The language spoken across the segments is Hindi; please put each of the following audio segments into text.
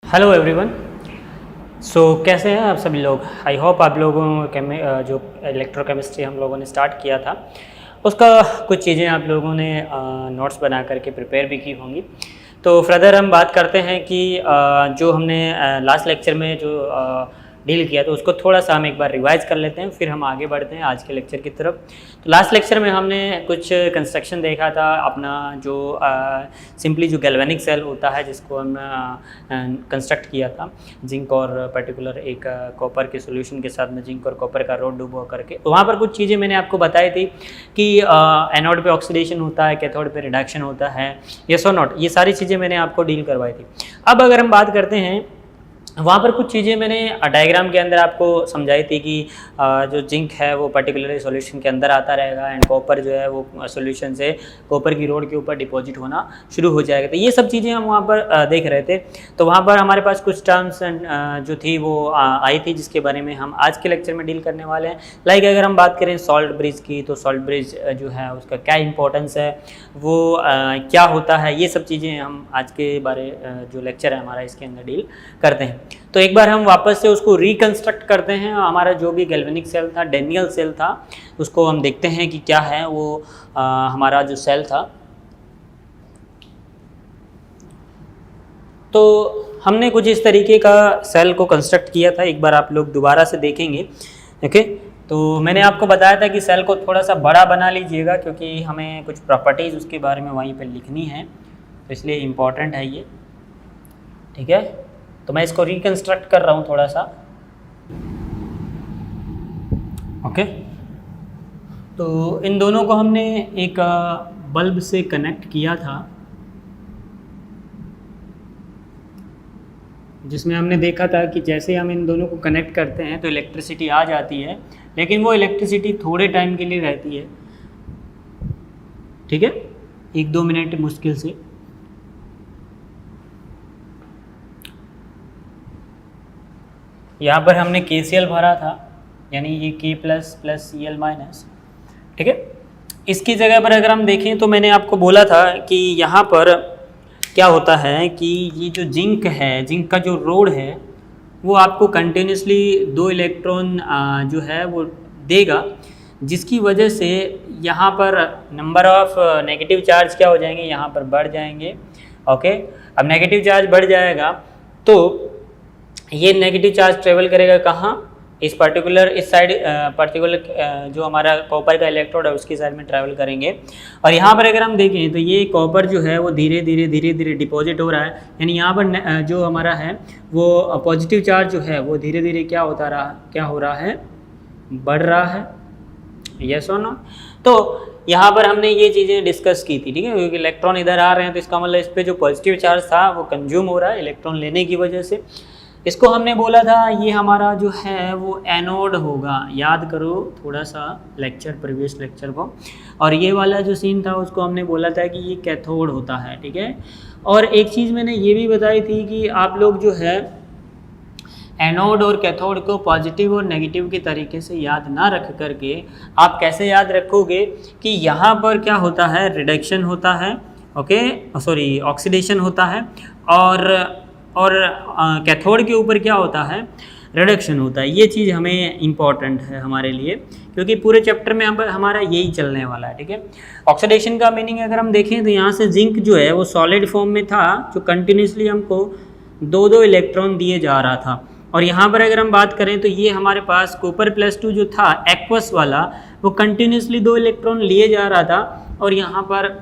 Hello everyone. कैसे हैं आप सभी लोग। आई होप आप लोगों जो इलेक्ट्रोकेमिस्ट्री हम लोगों ने स्टार्ट किया था उसका कुछ चीज़ें आप लोगों ने नोट्स बना करके प्रिपेयर भी की होंगी। तो फर्दर हम बात करते हैं कि जो हमने लास्ट लेक्चर में जो डील किया तो उसको थोड़ा सा हम एक बार रिवाइज कर लेते हैं, फिर हम आगे बढ़ते हैं आज के लेक्चर की तरफ। तो लास्ट लेक्चर में हमने कुछ कंस्ट्रक्शन देखा था अपना, जो सिंपली जो गैल्वेनिक सेल होता है जिसको हम कंस्ट्रक्ट किया था जिंक और पर्टिकुलर एक कॉपर के सॉल्यूशन के साथ में जिंक और कॉपर का रोड डुबो करके। तो वहाँ पर कुछ चीज़ें मैंने आपको बताई थी कि एनोड पे ऑक्सीडेशन होता है, कैथोड पे रिडक्शन होता है, यस और नॉट, ये सारी चीज़ें मैंने आपको डील करवाई थी। अब अगर हम बात करते हैं, वहाँ पर कुछ चीज़ें मैंने डायग्राम के अंदर आपको समझाई थी कि जो जिंक है वो पर्टिकुलरली सॉल्यूशन के अंदर आता रहेगा एंड कॉपर जो है वो सॉल्यूशन से कॉपर की रोड के ऊपर डिपॉजिट होना शुरू हो जाएगा। तो ये सब चीज़ें हम वहाँ पर देख रहे थे। तो वहाँ पर हमारे पास कुछ टर्म्स जो थी वो आई थी जिसके बारे में हम आज के लेक्चर में डील करने वाले हैं। लाइक अगर हम बात करें सॉल्ट ब्रिज की, तो सॉल्ट ब्रिज जो है उसका क्या इंपॉर्टेंस है, वो क्या होता है, ये सब चीज़ें हम आज के बारे जो लेक्चर है हमारा इसके अंदर डील करते हैं। तो एक बार हम वापस से उसको रिकंस्ट्रक्ट करते हैं। हमारा जो भी गैल्वेनिक सेल था, डेनियल सेल था, उसको हम देखते हैं कि क्या है वो हमारा जो सेल था। तो हमने कुछ इस तरीके का सेल को कंस्ट्रक्ट किया था, एक बार आप लोग दोबारा से देखेंगे। ओके, तो मैंने आपको बताया था कि सेल को थोड़ा सा बड़ा बना लीजिएगा क्योंकि हमें कुछ प्रॉपर्टीज़ उसके बारे में वहीं पे लिखनी है, तो इसलिए इम्पॉर्टेंट है ये। ठीक है, तो मैं इसको रिकंस्ट्रक्ट कर रहा हूँ थोड़ा सा। ओके, तो इन दोनों को हमने एक बल्ब से कनेक्ट किया था, जिसमें हमने देखा था कि जैसे हम इन दोनों को कनेक्ट करते हैं तो इलेक्ट्रिसिटी आ जाती है, लेकिन वो इलेक्ट्रिसिटी थोड़े टाइम के लिए रहती है। ठीक है, 1-2 मिनट मुश्किल से। यहाँ पर हमने KCl भरा था, यानी ये K plus plus Cl minus. ठीक है, इसकी जगह पर अगर हम देखें तो मैंने आपको बोला था कि यहाँ पर क्या होता है कि ये जो जिंक है, जिंक का जो रोड है वो आपको कंटिन्यूसली 2 इलेक्ट्रॉन जो है वो देगा, जिसकी वजह से यहाँ पर नंबर ऑफ नेगेटिव चार्ज क्या हो जाएंगे, यहाँ पर बढ़ जाएंगे। ओके, अब नेगेटिव चार्ज बढ़ जाएगा तो ये नेगेटिव चार्ज ट्रेवल करेगा कहाँ, इस साइड पर्टिकुलर जो हमारा कॉपर का इलेक्ट्रोड है उसकी साइड में ट्रैवल करेंगे। और यहाँ पर अगर हम देखें तो ये कॉपर जो है वो धीरे धीरे डिपॉजिट हो रहा है, यानी यहाँ पर जो हमारा है वो पॉजिटिव चार्ज जो है वो धीरे धीरे क्या हो रहा है, बढ़ रहा है। यस और नो। तो यहाँ पर हमने ये चीज़ें डिस्कस की थी। ठीक है, क्योंकि इलेक्ट्रॉन इधर आ रहे हैं तो इसका मतलब इस पर जो पॉजिटिव चार्ज था वो कंज्यूम हो रहा है इलेक्ट्रॉन लेने की वजह से। इसको हमने बोला था ये हमारा जो है वो एनोड होगा, याद करो थोड़ा सा प्रीवियस लेक्चर को। और ये वाला जो सीन था उसको हमने बोला था कि ये कैथोड होता है। ठीक है, और एक चीज़ मैंने ये भी बताई थी कि आप लोग जो है एनोड और कैथोड को पॉजिटिव और नेगेटिव के तरीके से याद ना रख करके आप कैसे याद रखोगे कि यहाँ पर क्या होता है, रिडक्शन होता है, ऑक्सीडेशन होता है, और कैथोड के ऊपर क्या होता है, रिडक्शन होता है। ये चीज़ हमें इम्पॉर्टेंट है हमारे लिए, क्योंकि पूरे चैप्टर में हमारा यही चलने वाला है। ठीक है, ऑक्सीडेशन का मीनिंग अगर हम देखें तो यहाँ से जिंक जो है वो सॉलिड फॉर्म में था, जो कंटिन्यूसली हमको 2-2 इलेक्ट्रॉन दिए जा रहा था। और यहाँ पर अगर हम बात करें तो ये हमारे पास कॉपर +2 जो था एक्वस वाला, वो कंटिन्यूसली 2 इलेक्ट्रॉन लिए जा रहा था, और यहाँ पर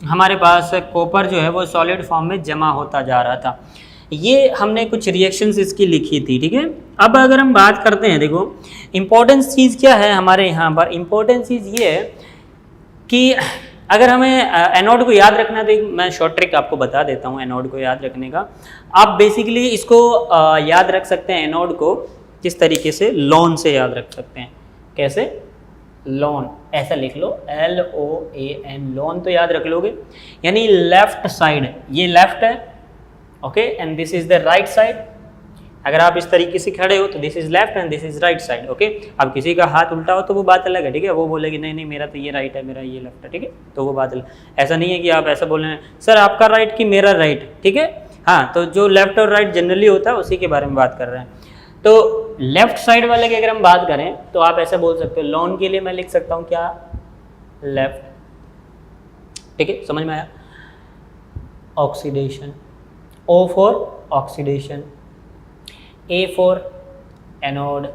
हमारे पास कॉपर जो है वो सॉलिड फॉर्म में जमा होता जा रहा था। ये हमने कुछ रिएक्शंस इसकी लिखी थी। ठीक है, अब अगर हम बात करते हैं, देखो इम्पोर्टेंस चीज़ क्या है हमारे यहाँ पर, इम्पोर्टेंट चीज़ ये है कि अगर हमें एनोड को याद रखना है तो मैं शॉर्ट ट्रिक आपको बता देता हूँ एनोड को याद रखने का। आप बेसिकली इसको याद रख सकते हैं एनोड को किस तरीके से, लॉन से याद रख सकते हैं। कैसे, लॉन, ऐसा लिख लो LOAN, लॉन तो याद रख लोगे, यानी लेफ्ट साइड, ये लेफ्ट है, okay, and this is the right side. अगर आप इस तरीके से खड़े हो तो this is left and this is right side. Okay, अब किसी का हाथ उल्टा हो तो वो बात अलग है। ठीक है, वो बोलेगी नहीं नहीं मेरा तो ये राइट है, मेरा ये लेफ्ट है। ठीक है, तो वो बात अलग। ऐसा नहीं है कि आप ऐसा बोल रहे हैं सर आपका राइट कि मेरा राइट। ठीक है, हाँ, तो जो लेफ्ट और राइट जनरली होता है उसी के बारे में बात कर रहे हैं। तो लेफ्ट साइड वाले की अगर हम बात करें तो आप ऐसे बोल सकते हो, लॉन के लिए मैं लिख सकता हूँ क्या, लेफ्ट, ठीक है, समझ में आया। Oxidation, O for oxidation, A for anode,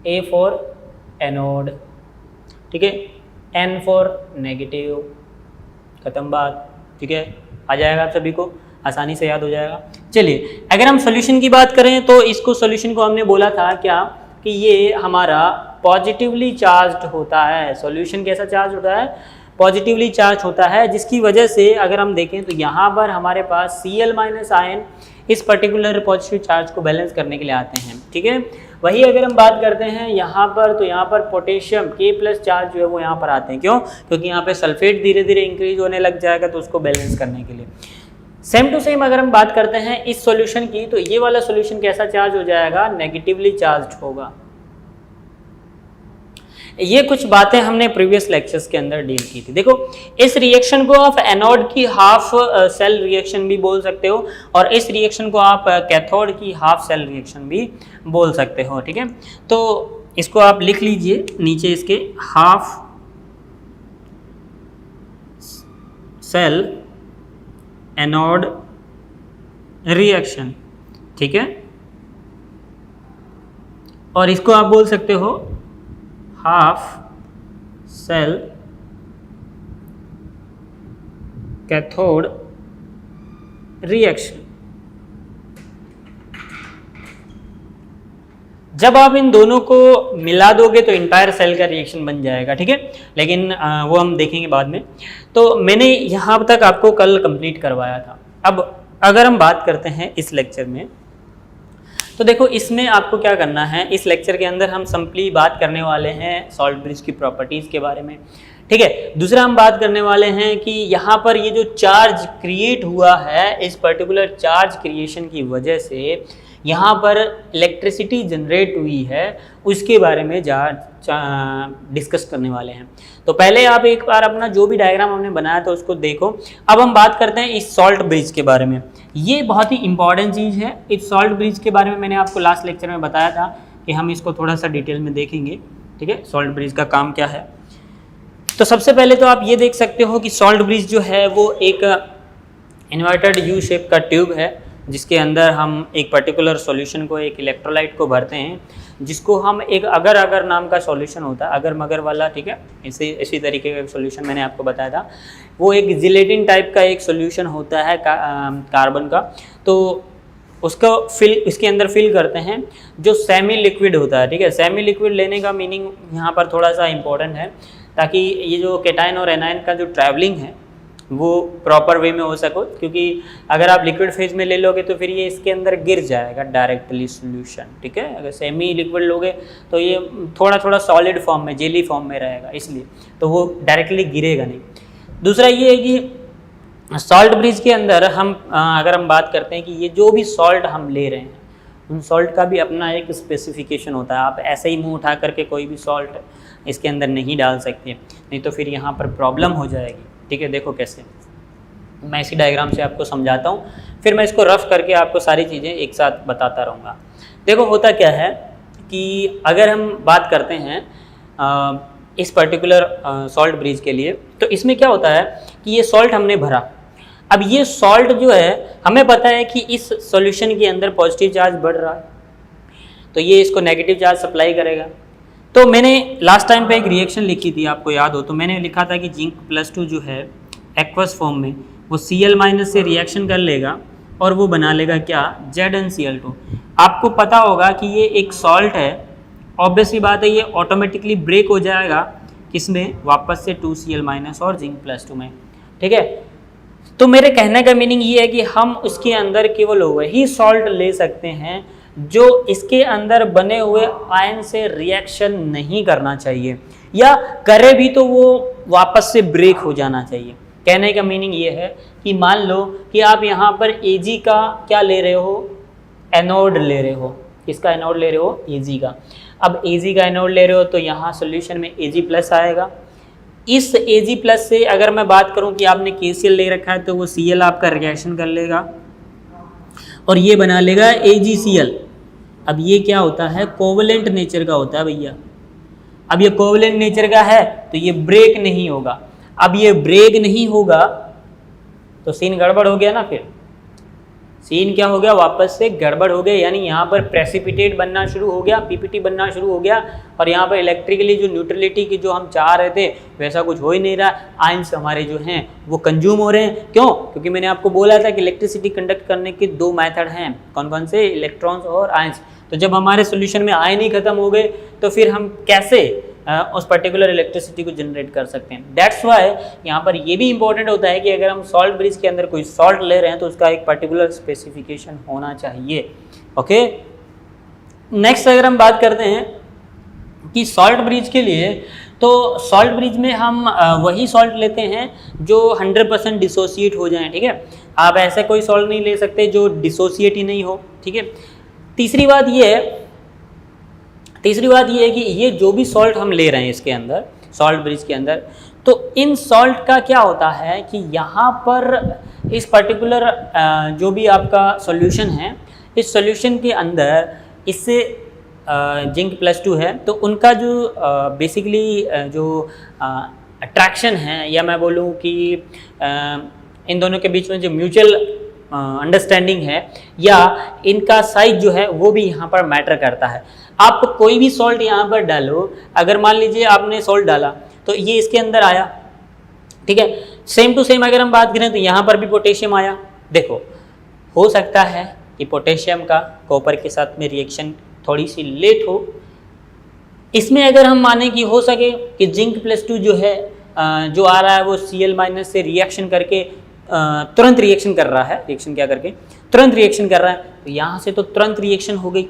A for anode, ठीक है, N फॉर नेगेटिव, खत्म बात, ठीक है, आ जाएगा आप सभी को, आसानी से याद हो जाएगा। चलिए अगर हम सॉल्यूशन की बात करें तो इसको सॉल्यूशन को हमने बोला था क्या कि ये हमारा पॉजिटिवली चार्ज्ड होता है। सॉल्यूशन कैसा चार्ज होता है, पॉजिटिवली चार्ज होता है, जिसकी वजह से अगर हम देखें तो यहाँ पर हमारे पास Cl माइनस आयन इस पर्टिकुलर पॉजिटिव चार्ज को बैलेंस करने के लिए आते हैं, ठीक है। वही अगर हम बात करते हैं यहाँ पर, तो यहाँ पर पोटेशियम K+ चार्ज जो है वो यहाँ पर आते हैं, क्यों, क्योंकि यहाँ पे सल्फेट धीरे धीरे इंक्रीज होने लग जाएगा, तो उसको बैलेंस करने के लिए। सेम टू सेम अगर हम बात करते हैं इस सॉल्यूशन की, तो ये वाला सॉल्यूशन कैसा चार्ज हो जाएगा, नेगेटिवली चार्ज होगा। ये कुछ बातें हमने प्रीवियस लेक्चर्स के अंदर डील की थी। देखो इस रिएक्शन को आप एनोड की हाफ सेल रिएक्शन भी बोल सकते हो, और इस रिएक्शन को आप कैथोड की हाफ सेल रिएक्शन भी बोल सकते हो, ठीक है। तो इसको आप लिख लीजिए नीचे, इसके हाफ सेल एनोड रिएक्शन, ठीक है, और इसको आप बोल सकते हो हाफ सेल कैथोड रिएक्शन। जब आप इन दोनों को मिला दोगे तो इंटायर सेल का रिएक्शन बन जाएगा, ठीक है, लेकिन वो हम देखेंगे बाद में। तो मैंने यहाँ तक आपको कल कंप्लीट करवाया था। अब अगर हम बात करते हैं इस लेक्चर में, तो देखो इसमें आपको क्या करना है, इस लेक्चर के अंदर हम सिंपली बात करने वाले हैं सॉल्ट ब्रिज की प्रॉपर्टीज़ के बारे में, ठीक है। दूसरा हम बात करने वाले हैं कि यहाँ पर ये जो चार्ज क्रिएट हुआ है, इस पर्टिकुलर चार्ज क्रिएशन की वजह से यहाँ पर इलेक्ट्रिसिटी जनरेट हुई है, उसके बारे में डिस्कस करने वाले हैं। तो पहले आप एक बार अपना जो भी डायग्राम हमने बनाया था उसको देखो। अब हम बात करते हैं इस सॉल्ट ब्रिज के बारे में। ये बहुत ही इंपॉर्टेंट चीज़ है। इस सॉल्ट ब्रिज के बारे में मैंने आपको लास्ट लेक्चर में बताया था कि हम इसको थोड़ा सा डिटेल में देखेंगे, ठीक है, सॉल्ट ब्रिज का काम क्या है। तो सबसे पहले तो आप ये देख सकते हो कि सॉल्ट ब्रिज जो है वो एक इन्वर्टेड यू शेप का ट्यूब है, जिसके अंदर हम एक पर्टिकुलर सॉल्यूशन को, एक इलेक्ट्रोलाइट को भरते हैं, जिसको हम एक अगर अगर नाम का सॉल्यूशन होता है, अगर मगर वाला, ठीक है, इसी तरीके का सॉल्यूशन मैंने आपको बताया था। वो एक जिलेटिन टाइप का एक सॉल्यूशन होता है कार्बन का, तो उसको इसके अंदर फिल करते हैं, जो सेमी लिक्विड होता है, ठीक है। सेमी लिक्विड लेने का मीनिंग यहाँ पर थोड़ा सा इम्पोर्टेंट है, ताकि ये जो केटाइन और एनाइन का जो ट्रैवलिंग है वो प्रॉपर वे में हो सको, क्योंकि अगर आप लिक्विड फेज में ले लोगे तो फिर ये इसके अंदर गिर जाएगा डायरेक्टली सॉल्यूशन, ठीक है। अगर सेमी लिक्विड लोगे तो ये थोड़ा थोड़ा सॉलिड फॉर्म में, जेली फॉर्म में रहेगा, इसलिए तो वो डायरेक्टली गिरेगा नहीं। दूसरा ये है कि सॉल्ट ब्रिज के अंदर हम अगर हम बात करते हैं कि ये जो भी सॉल्ट हम ले रहे हैं, उन सॉल्ट का भी अपना एक स्पेसिफिकेशन होता है। आप ऐसे ही मुँह उठा करके कोई भी सॉल्ट इसके अंदर नहीं डाल सकते, नहीं तो फिर यहाँ पर प्रॉब्लम हो जाएगी, ठीक है। देखो कैसे, मैं इसी डायग्राम से आपको समझाता हूँ, फिर मैं इसको रफ करके आपको सारी चीज़ें एक साथ बताता रहूँगा। देखो होता क्या है कि अगर हम बात करते हैं इस पर्टिकुलर सॉल्ट ब्रिज के लिए, तो इसमें क्या होता है कि ये सॉल्ट हमने भरा। अब ये सॉल्ट जो है, हमें पता है कि इस सॉल्यूशन के अंदर पॉजिटिव चार्ज बढ़ रहा है, तो ये इसको नेगेटिव चार्ज सप्लाई करेगा। तो मैंने लास्ट टाइम पे एक रिएक्शन लिखी थी, आपको याद हो तो मैंने लिखा था कि जिंक +2 जो है एक्वस फॉर्म में, वो Cl- से रिएक्शन कर लेगा और वो बना लेगा क्या, ZnCl2। आपको पता होगा कि ये एक सॉल्ट है, ऑब्वियसली बात है ये ऑटोमेटिकली ब्रेक हो जाएगा किसमें, वापस से 2Cl- और जिंक +2 में, ठीक है। तो मेरे कहने का मीनिंग ये है कि हम उसके अंदर केवल वही सॉल्ट ले सकते हैं जो इसके अंदर बने हुए आयन से रिएक्शन नहीं करना चाहिए, या करे भी तो वो वापस से ब्रेक हो जाना चाहिए। कहने का मीनिंग ये है कि मान लो कि आप यहाँ पर Ag का क्या ले रहे हो, एनोड ले रहे हो। किसका एनोड ले रहे हो, Ag का। अब Ag का एनोड ले रहे हो तो यहाँ सॉल्यूशन में Ag+ आएगा। इस Ag+ से अगर मैं बात करूँ कि आपने KCl ले रखा है, तो वो Cl आपका रिएक्शन कर लेगा और ये बना लेगा AgCl। अब ये क्या होता है, कोवलेंट नेचर का होता है भैया। अब ये कोवलेंट नेचर का है तो ये ब्रेक नहीं होगा। अब ये ब्रेक नहीं होगा तो सीन गड़बड़ हो गया ना, फिर सीन क्या हो गया, वापस से गड़बड़ हो गया। यानी यहाँ पर प्रेसिपिटेट बनना शुरू हो गया, PPT बनना शुरू हो गया, और यहाँ पर इलेक्ट्रिकली जो न्यूट्रलिटी की जो हम चाह रहे थे वैसा कुछ हो ही नहीं रहा। आयंस हमारे जो हैं वो कंज्यूम हो रहे हैं। क्यों? क्योंकि मैंने आपको बोला था कि इलेक्ट्रिसिटी कंडक्ट करने के दो मेथड हैं। कौन कौन से? इलेक्ट्रॉन्स और आयंस। तो जब हमारे सोल्यूशन में आयन ही खत्म हो गए तो फिर हम कैसे उस पर्टिकुलर इलेक्ट्रिसिटी को जनरेट कर सकते हैं। दैट्स वाई यहाँ पर ये भी इंपॉर्टेंट होता है कि अगर हम सॉल्ट ब्रिज के अंदर कोई सॉल्ट ले रहे हैं तो उसका एक पर्टिकुलर स्पेसिफिकेशन होना चाहिए। ओके, नेक्स्ट अगर हम बात करते हैं कि सॉल्ट ब्रिज के लिए, तो सॉल्ट ब्रिज में हम वही सॉल्ट लेते हैं जो 100% डिसोसिएट हो जाए। ठीक है, आप ऐसे कोई सॉल्ट नहीं ले सकते जो डिसोसिएट ही नहीं हो। ठीक है, तीसरी बात ये है कि ये जो भी सॉल्ट हम ले रहे हैं इसके अंदर, सॉल्ट ब्रिज के अंदर, तो इन सॉल्ट का क्या होता है कि यहाँ पर इस पर्टिकुलर जो भी आपका सॉल्यूशन है, इस सॉल्यूशन के अंदर इससे जिंक +2 है, तो उनका जो बेसिकली जो अट्रैक्शन है, या मैं बोलूँ कि इन दोनों के बीच में जो म्यूचुअल अंडरस्टैंडिंग है या इनका साइज जो है वो भी यहाँ पर मैटर करता है। आप कोई भी सॉल्ट यहाँ पर डालो, अगर मान लीजिए आपने सॉल्ट डाला तो ये इसके अंदर आया। ठीक है, सेम टू सेम अगर हम बात करें तो यहाँ पर भी पोटेशियम आया। देखो, हो सकता है कि पोटेशियम का कॉपर के साथ में रिएक्शन थोड़ी सी लेट हो। इसमें अगर हम माने कि हो सके कि जिंक +2 जो है जो आ रहा है वो Cl- से रिएक्शन करके तुरंत रिएक्शन कर रहा है, रिएक्शन क्या करके तुरंत रिएक्शन कर रहा है, तो यहाँ से तो तुरंत रिएक्शन हो गई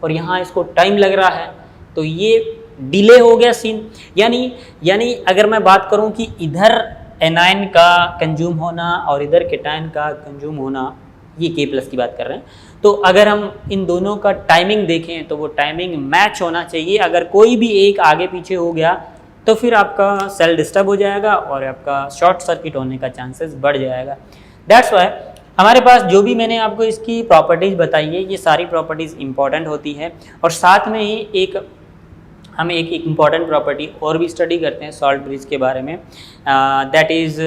और यहाँ इसको टाइम लग रहा है, तो ये डिले हो गया सीन। यानी अगर मैं बात करूँ कि इधर एनायन का कंज्यूम होना और इधर केटायन का कंज्यूम होना, ये K+ की बात कर रहे हैं, तो अगर हम इन दोनों का टाइमिंग देखें तो वो टाइमिंग मैच होना चाहिए। अगर कोई भी एक आगे पीछे हो गया तो फिर आपका सेल डिस्टर्ब हो जाएगा और आपका शॉर्ट सर्किट होने का चांसेस बढ़ जाएगा। दैट्स वाई हमारे पास जो भी मैंने आपको इसकी प्रॉपर्टीज़ बताई है, ये सारी प्रॉपर्टीज़ इंपॉर्टेंट होती है। और साथ में ही हम एक इम्पॉर्टेंट प्रॉपर्टी और भी स्टडी करते हैं सॉल्ट ब्रिज के बारे में, दैट इज़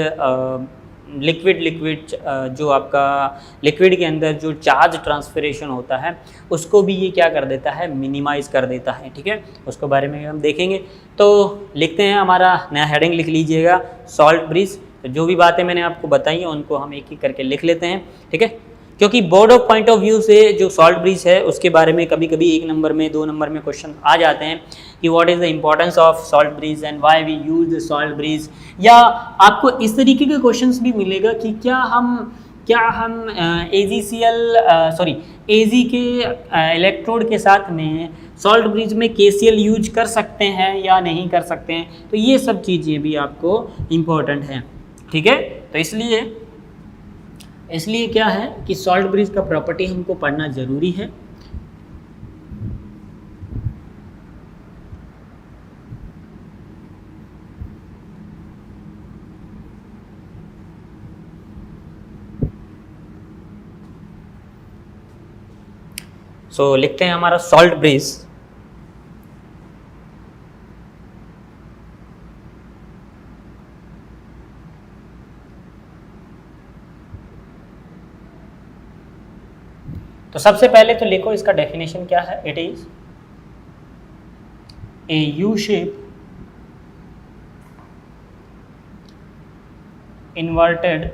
लिक्विड जो आपका लिक्विड के अंदर जो चार्ज ट्रांसफरेशन होता है उसको भी ये क्या कर देता है, मिनिमाइज़ कर देता है। ठीक है, उसके बारे में हम देखेंगे। तो लिखते हैं, हमारा नया हेडिंग लिख लीजिएगा, सॉल्ट ब्रिज। तो जो भी बातें मैंने आपको बताई हैं उनको हम एक एक करके लिख लेते हैं। ठीक है, क्योंकि board of point of view से जो सॉल्ट ब्रिज है उसके बारे में कभी कभी 1 नंबर में 2 नंबर में क्वेश्चन आ जाते हैं कि what is the importance of salt bridge and why we use the salt bridge. या आपको इस तरीके के क्वेश्चंस भी मिलेगा कि क्या हम AZ के इलेक्ट्रोड के साथ में सॉल्ट ब्रिज में KCl यूज कर सकते हैं या नहीं कर सकते हैं। तो ये सब चीज़ें भी आपको इम्पोर्टेंट हैं। ठीक है, तो इसलिए क्या है कि सॉल्ट ब्रिज का प्रॉपर्टी हमको पढ़ना ज़रूरी है। सो लिखते हैं हमारा सॉल्ट ब्रिज। तो सबसे पहले तो लिखो इसका डेफिनेशन क्या है। It is a U shape inverted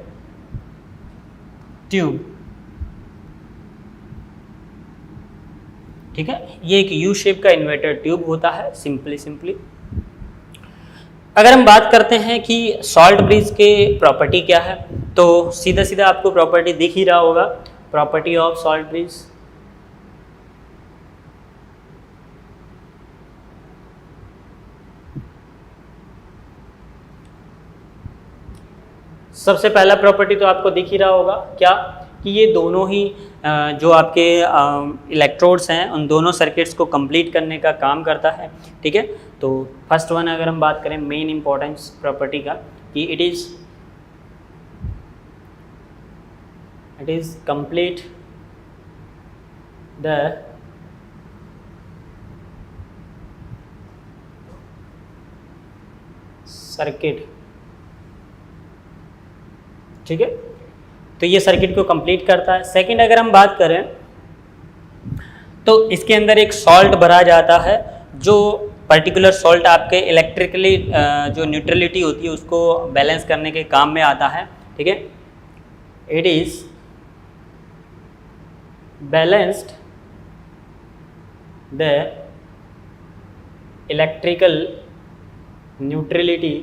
tube. ठीक है, ये एक यू शेप का इन्वर्टेड ट्यूब होता है। सिंपली अगर हम बात करते हैं कि सॉल्ट ब्रिज के प्रॉपर्टी क्या है, तो सीधा आपको प्रॉपर्टी दिख ही रहा होगा, प्रॉपर्टी ऑफ सॉल्ट ब्रिज। सबसे पहला प्रॉपर्टी तो आपको दिख ही रहा होगा, क्या कि ये दोनों ही जो आपके इलेक्ट्रोड्स हैं उन दोनों सर्किट्स को कंप्लीट करने का काम करता है। ठीक है, तो फर्स्ट वन अगर हम बात करें मेन इंपॉर्टेंस प्रॉपर्टी का, कि it is complete the circuit. ठीक है, तो ये सर्किट को कंप्लीट करता है। सेकंड अगर हम बात करें तो इसके अंदर एक सॉल्ट भरा जाता है, जो पर्टिकुलर सॉल्ट आपके इलेक्ट्रिकली जो न्यूट्रलिटी होती है उसको बैलेंस करने के काम में आता है। ठीक है, it is balanced the electrical neutrality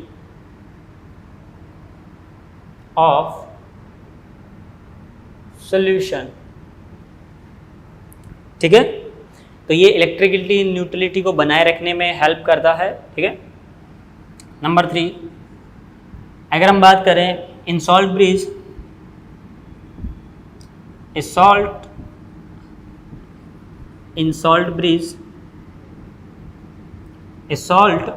of solution. ठीक है, तो ये इलेक्ट्रिकलिटी न्यूट्रलिटी को बनाए रखने में हेल्प करता है। ठीक है, नंबर 3 अगर हम बात करें इन salt bridge, in salt bridge a salt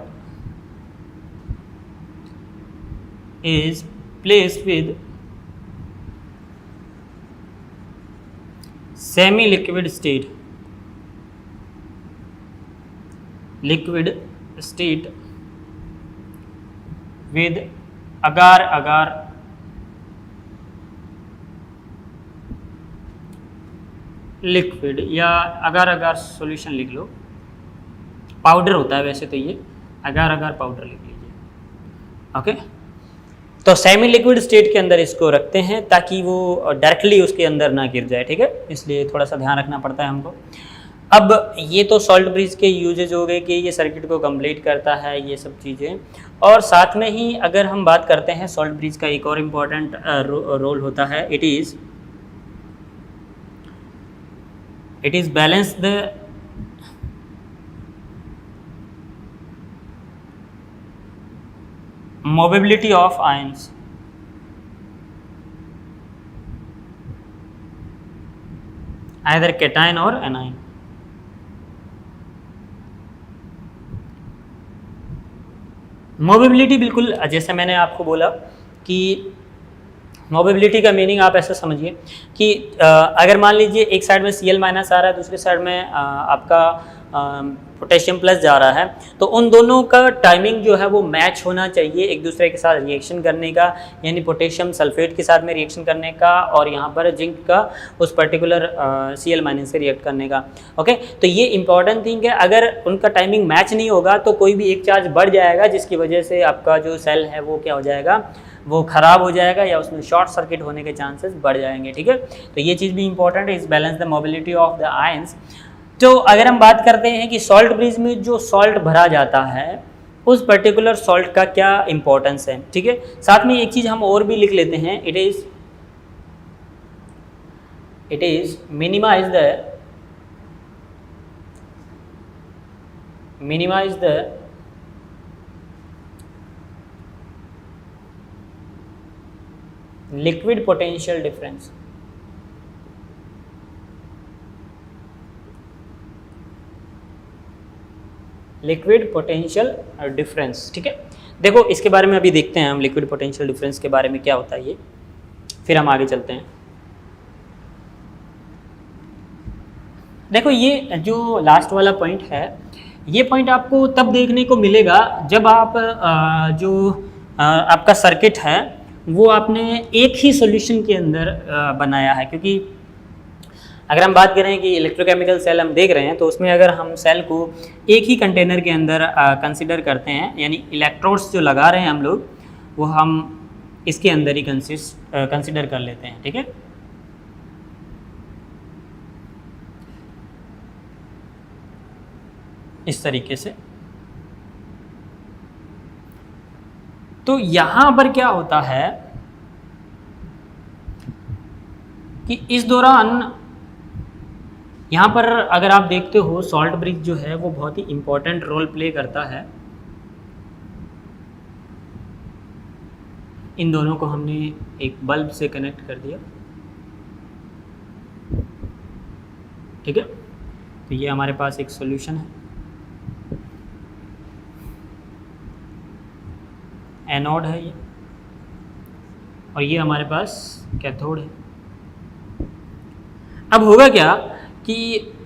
is placed with semi liquid state with agar liquid, या अगार सॉल्यूशन लिख लो, पाउडर होता है वैसे तो ये, अगार पाउडर लिख लीजिए। ओके, तो सेमी लिक्विड स्टेट के अंदर इसको रखते हैं ताकि वो डायरेक्टली उसके अंदर ना गिर जाए। ठीक है, इसलिए थोड़ा सा ध्यान रखना पड़ता है हमको। अब ये तो सॉल्ट ब्रिज के यूजेज हो गए कि ये सर्किट को कंप्लीट करता है, ये सब चीज़ें। और साथ में ही अगर हम बात करते हैं सॉल्ट ब्रिज का एक और इम्पॉर्टेंट रोल होता है, it is balance the mobility of ions. Either cation और एनायन। मोबिलिटी बिल्कुल जैसे मैंने आपको बोला कि मोबिलिटी का मीनिंग आप ऐसा समझिए कि अगर मान लीजिए एक साइड में Cl- आ रहा है, दूसरी साइड में आपका पोटेशियम प्लस जा रहा है, तो उन दोनों का टाइमिंग जो है वो मैच होना चाहिए एक दूसरे के साथ रिएक्शन करने का, यानी पोटेशियम सल्फेट के साथ में रिएक्शन करने का और यहाँ पर जिंक का उस पर्टिकुलर Cl- से रिएक्ट करने का। ओके, तो ये इंपॉर्टेंट थिंग है। अगर उनका टाइमिंग मैच नहीं होगा तो कोई भी एक चार्ज बढ़ जाएगा, जिसकी वजह से आपका जो सेल है वो क्या हो जाएगा, वो ख़राब हो जाएगा या उसमें शॉर्ट सर्किट होने के चांसेस बढ़ जाएंगे। ठीक है, तो ये चीज़ भी इंपॉर्टेंट है, इस balance the mobility of the ions. तो अगर हम बात करते हैं कि सॉल्ट ब्रिज में जो सॉल्ट भरा जाता है उस पर्टिकुलर सॉल्ट का क्या इंपॉर्टेंस है। ठीक है, साथ में एक चीज़ हम और भी लिख लेते हैं, it is minimize the liquid potential difference. Liquid potential difference. ठीक है, देखो इसके बारे में अभी देखते हैं हम, लिक्विड पोटेंशियल डिफरेंस के बारे में क्या होता है ये, फिर हम आगे चलते हैं। देखो ये जो लास्ट वाला पॉइंट है, ये पॉइंट आपको तब देखने को मिलेगा जब आप आपका सर्किट है वो आपने एक ही सॉल्यूशन के अंदर बनाया है। क्योंकि अगर हम बात करें कि इलेक्ट्रोकेमिकल सेल हम देख रहे हैं तो उसमें अगर हम सेल को एक ही कंटेनर के अंदर कंसिडर करते हैं, यानी इलेक्ट्रोड्स जो लगा रहे हैं हम लोग वो हम इसके अंदर ही कंसिडर कर लेते हैं। ठीक है, इस तरीके से। तो यहाँ पर क्या होता है कि इस दौरान यहाँ पर अगर आप देखते हो सॉल्ट ब्रिज जो है वो बहुत ही इम्पोर्टेंट रोल प्ले करता है। इन दोनों को हमने एक बल्ब से कनेक्ट कर दिया। ठीक है, तो ये हमारे पास एक सॉल्यूशन है, एनोड है ये, और ये हमारे पास कैथोड है। अब होगा क्या कि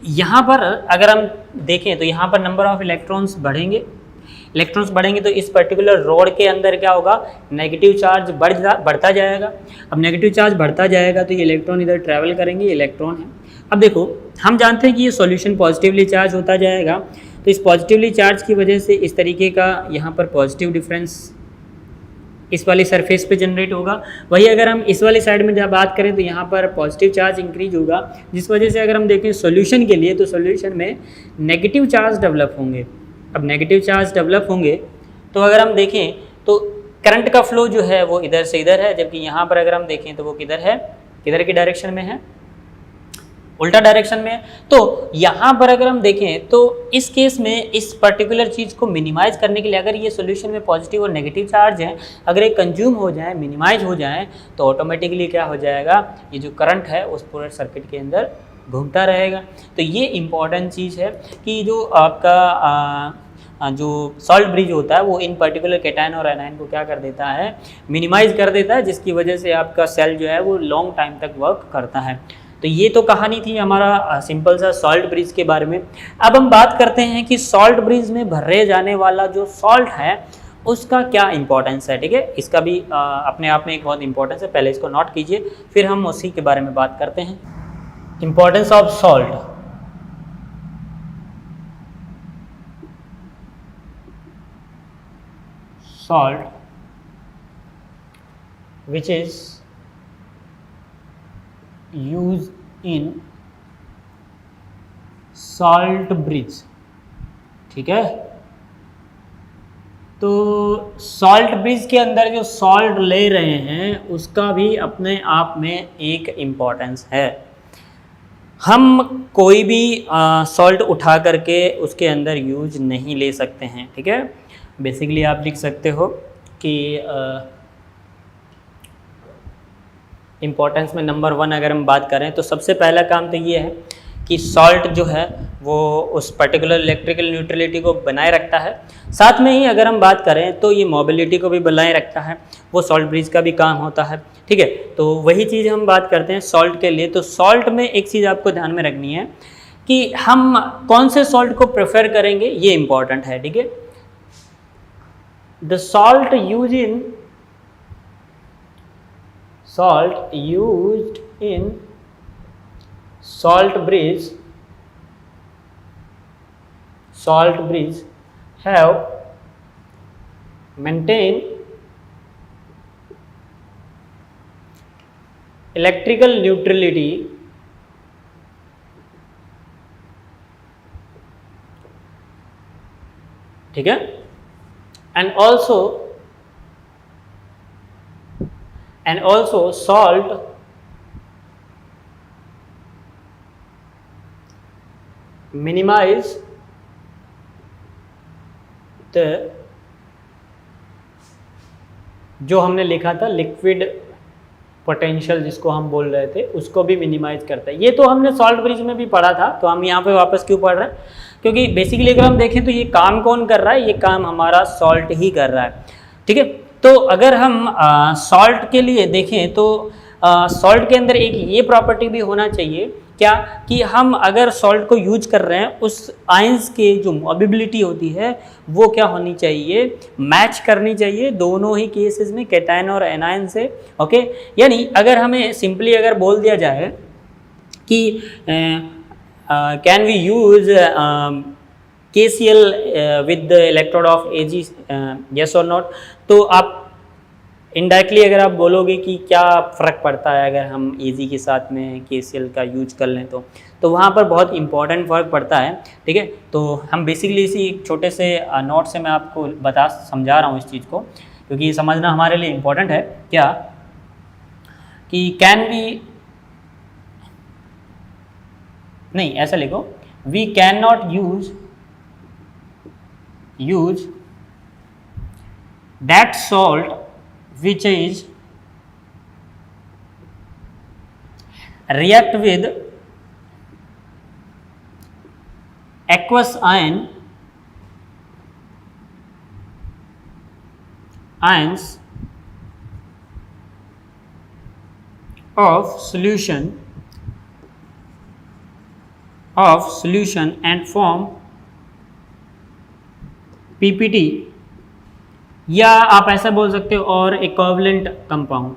यहाँ पर अगर हम देखें तो यहाँ पर नंबर ऑफ इलेक्ट्रॉन्स बढ़ेंगे, तो इस पर्टिकुलर रॉड के अंदर क्या होगा, नेगेटिव चार्ज बढ़ता जाएगा। अब नेगेटिव चार्ज बढ़ता जाएगा तो ये इलेक्ट्रॉन इधर ट्रैवल करेंगे, ये इलेक्ट्रॉन है। अब देखो हम जानते हैं कि ये सॉल्यूशन पॉजिटिवली चार्ज होता जाएगा, तो इस पॉजिटिवली चार्ज की वजह से इस तरीके का यहाँ पर पॉजिटिव डिफरेंस इस वाली सरफेस पे जनरेट होगा। वही अगर हम इस वाली साइड में जब बात करें तो यहाँ पर पॉजिटिव चार्ज इंक्रीज होगा, जिस वजह से अगर हम देखें सॉल्यूशन के लिए तो सॉल्यूशन में नेगेटिव चार्ज डेवलप होंगे। अब नेगेटिव चार्ज डेवलप होंगे तो अगर हम देखें तो करंट का फ्लो जो है वो इधर से इधर है, जबकि यहाँ पर अगर हम देखें तो वो किधर है, किधर की डायरेक्शन में है, उल्टा डायरेक्शन में है। तो यहाँ पर अगर हम देखें तो इस केस में इस पर्टिकुलर चीज़ को मिनिमाइज करने के लिए अगर ये सॉल्यूशन में पॉजिटिव और नेगेटिव चार्ज हैं, अगर ये कंज्यूम हो जाए, मिनिमाइज हो जाए, तो ऑटोमेटिकली क्या हो जाएगा, ये जो करंट है उस पूरे सर्किट के अंदर घूमता रहेगा। तो ये इम्पॉर्टेंट चीज़ है कि जो आपका जो सॉल्ट ब्रिज होता है वो इन पर्टिकुलर कैटायन और एनायन को क्या कर देता है, मिनिमाइज कर देता है, जिसकी वजह से आपका सेल जो है वो लॉन्ग टाइम तक वर्क करता है। तो ये तो कहानी थी हमारा सिंपल सा सॉल्ट ब्रिज के बारे में। अब हम बात करते हैं कि सॉल्ट ब्रिज में भरे जाने वाला जो सॉल्ट है उसका क्या इंपॉर्टेंस है। ठीक है, इसका भी अपने आप में एक बहुत इंपॉर्टेंस है, पहले इसको नोट कीजिए, फिर हम उसी के बारे में बात करते हैं। Importance of salt. Salt which is used in salt bridge। ठीक है, तो सॉल्ट ब्रिज के अंदर जो सॉल्ट ले रहे हैं उसका भी अपने आप में एक इम्पॉर्टेंस है। हम कोई भी सॉल्ट उठा करके उसके अंदर यूज नहीं ले सकते हैं। ठीक है, बेसिकली आप लिख सकते हो कि इम्पॉर्टेंस में नंबर 1 अगर हम बात करें तो सबसे पहला काम तो ये है कि सॉल्ट जो है वो उस पर्टिकुलर इलेक्ट्रिकल न्यूट्रलिटी को बनाए रखता है। साथ में ही अगर हम बात करें तो ये मोबिलिटी को भी बनाए रखता है, वो सॉल्ट ब्रिज का भी काम होता है। ठीक है, तो वही चीज़ हम बात करते हैं सॉल्ट के लिए। तो सॉल्ट में एक चीज़ आपको ध्यान में रखनी है कि हम कौन से सॉल्ट को प्रेफर करेंगे, ये इंपॉर्टेंट है। ठीक है, the salt used in salt bridge have maintained electrical neutrality ठीक है, and also salt minimize the जो हमने लिखा था लिक्विड पोटेंशियल जिसको हम बोल रहे थे उसको भी मिनिमाइज करता है। ये तो हमने सॉल्ट ब्रिज में भी पढ़ा था, तो हम यहाँ पे वापस क्यों पढ़ रहे हैं, क्योंकि बेसिकली अगर हम देखें तो ये काम कौन कर रहा है, ये काम हमारा सॉल्ट ही कर रहा है। ठीक है, तो अगर हम सॉल्ट के लिए देखें तो सॉल्ट के अंदर एक ये प्रॉपर्टी भी होना चाहिए क्या, कि हम अगर सॉल्ट को यूज कर रहे हैं उस आयंस के जो मोबिलिटी होती है वो क्या होनी चाहिए, मैच करनी चाहिए दोनों ही केसेस में, कैटायन और एनायन से। ओके, यानी अगर हमें सिंपली अगर बोल दिया जाए कि can we use KCl with the electrode of Ag, yes or not, तो आप इनडायरेक्टली अगर आप बोलोगे कि क्या फ़र्क पड़ता है अगर हम Ag के साथ में KCl का यूज कर लें तो वहाँ पर बहुत इंपॉर्टेंट फ़र्क पड़ता है। ठीक है, तो हम बेसिकली इसी एक छोटे से नोट से मैं आपको समझा रहा हूँ इस चीज़ को, क्योंकि ये समझना हमारे लिए इम्पोर्टेंट है। क्या कि कैन वी, नहीं ऐसा लिखो, we can not use that salt which is react with aqueous ions of solution of solution and form PPT, या आप ऐसा बोल सकते हो और इक्विवेलेंट कंपाउंड।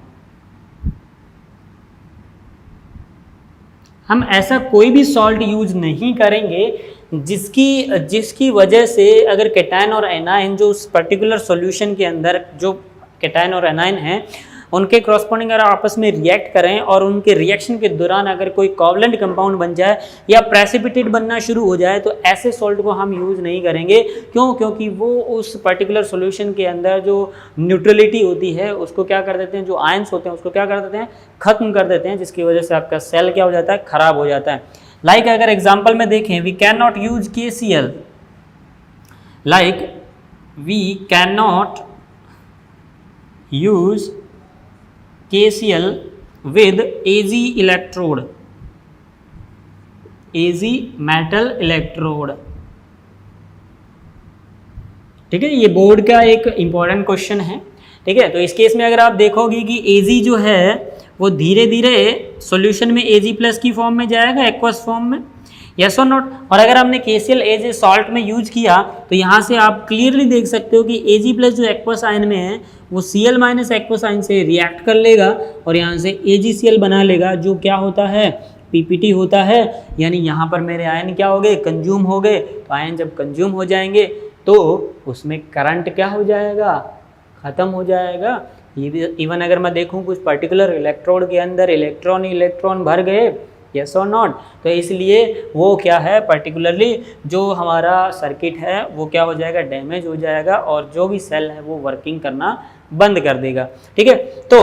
हम ऐसा कोई भी सॉल्ट यूज नहीं करेंगे जिसकी जिसकी वजह से अगर केटायन और एनायन जो उस पर्टिकुलर सॉल्यूशन के अंदर जो केटायन और एनायन हैं उनके क्रॉसपोंडिंग अगर आपस में रिएक्ट करें और उनके रिएक्शन के दौरान अगर कोई कोवलेंट कंपाउंड बन जाए या प्रेसिपिटेट बनना शुरू हो जाए तो ऐसे सॉल्ट को हम यूज़ नहीं करेंगे। क्यों? क्योंकि वो उस पर्टिकुलर सॉल्यूशन के अंदर जो न्यूट्रलिटी होती है उसको क्या कर देते हैं, जो आयंस होते हैं उसको क्या कर देते हैं, खत्म कर देते हैं, जिसकी वजह से आपका सेल क्या हो जाता है, खराब हो जाता है। लाइक अगर एग्जाम्पल में देखें, we can not use KCl, like we can not use KCl with AZ electrode, AZ metal electrode। ठीक है, ये बोर्ड का एक इंपॉर्टेंट क्वेश्चन है। ठीक है, तो इस केस में अगर आप देखोगे कि AZ जो है वो धीरे धीरे सॉल्यूशन में AG+ की फॉर्म में जाएगा, एक्वस फॉर्म में, यस और नॉट। और अगर हमने KCl एज ए सॉल्ट में यूज किया तो यहाँ से आप क्लियरली देख सकते हो कि Ag+ जो एक्वस आयन में है वो Cl- एक्वस आयन से रिएक्ट कर लेगा और यहाँ से AgCl बना लेगा, जो क्या होता है, PPT होता है। यानी यहाँ पर मेरे आयन क्या हो गए, कंज्यूम हो गए। तो आयन जब कंज्यूम हो जाएंगे तो उसमें करंट क्या हो जाएगा, ख़त्म हो जाएगा। इवन अगर मैं देखूँ कुछ पर्टिकुलर इलेक्ट्रोड के अंदर इलेक्ट्रॉन भर गए, यस और नॉट, तो इसलिए वो क्या है, पर्टिकुलरली जो हमारा सर्किट है वो क्या हो जाएगा, डैमेज हो जाएगा और जो भी सेल है वो वर्किंग करना बंद कर देगा। ठीक है, तो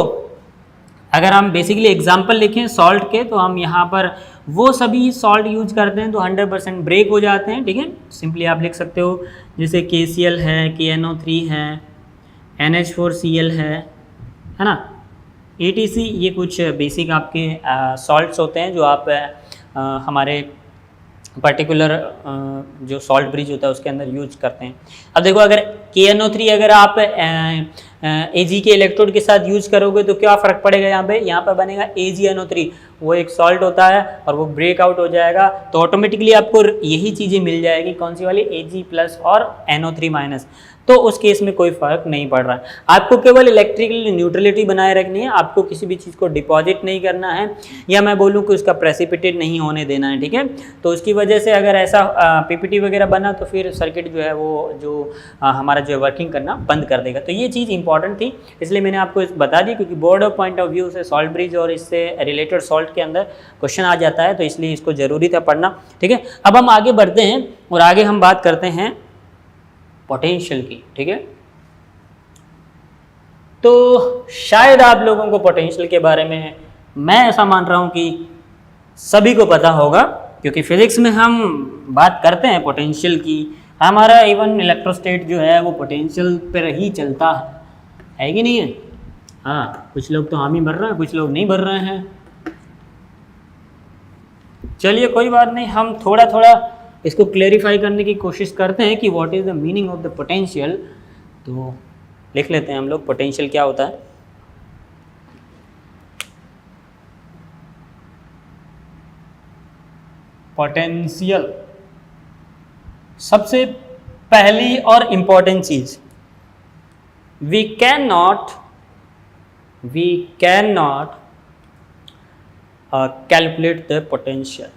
अगर हम बेसिकली एग्जांपल लिखें सॉल्ट के, तो हम यहाँ पर वो सभी सॉल्ट यूज करते हैं तो 100% ब्रेक हो जाते हैं। ठीक है, सिंपली आप लिख सकते हो जैसे KCl है, KNO3 है, NH4Cl है ना, ETC, ये कुछ बेसिक आपके सॉल्ट्स होते हैं जो आप हमारे पर्टिकुलर जो सॉल्ट ब्रिज होता है उसके अंदर यूज करते हैं। अब देखो अगर KNO3 अगर आप Ag के इलेक्ट्रोड के साथ यूज करोगे तो क्या फ़र्क पड़ेगा, यहाँ पर बनेगा AgNO3, वो एक सॉल्ट होता है और वो ब्रेकआउट हो जाएगा तो ऑटोमेटिकली आपको यही चीज़ें मिल जाएगी, कौन सी वाली, Ag+ और NO3-। तो उस केस में कोई फर्क नहीं पड़ रहा है। आपको केवल इलेक्ट्रिकल न्यूट्रलिटी बनाए रखनी है, आपको किसी भी चीज़ को डिपॉजिट नहीं करना है, या मैं बोलूँ कि उसका प्रेसिपिटेट नहीं होने देना है। ठीक है, तो उसकी वजह से अगर ऐसा PPT वगैरह बना तो फिर सर्किट जो है वो जो हमारा जो है वर्किंग करना बंद कर देगा। तो ये चीज़ इंपॉर्टेंट थी, इसलिए मैंने आपको बता दी, क्योंकि board of point of view से सॉल्ट ब्रिज और इससे रिलेटेड सॉल्ट के अंदर क्वेश्चन आ जाता है, तो इसलिए इसको ज़रूरी था पढ़ना। ठीक है, अब हम आगे बढ़ते हैं और आगे हम बात करते हैं पोटेंशियल की। ठीक है, तो शायद आप लोगों को पोटेंशियल के बारे में, मैं ऐसा मान रहा हूं कि सभी को पता होगा, क्योंकि फिजिक्स में हम बात करते हैं पोटेंशियल की। हमारा इवन इलेक्ट्रोस्टेट जो है वो पोटेंशियल पर ही चलता है कि नहीं है। हाँ, कुछ लोग तो हामी भर रहे हैं, कुछ लोग नहीं भर रहे हैं। चलिए कोई बात नहीं, हम थोड़ा थोड़ा इसको क्लेरिफाई करने की कोशिश करते हैं कि what is the meaning of the potential. तो लिख लेते हैं हम लोग पोटेंशियल क्या होता है। पोटेंशियल, सबसे पहली और इम्पॉर्टेंट चीज, we can not calculate the potential.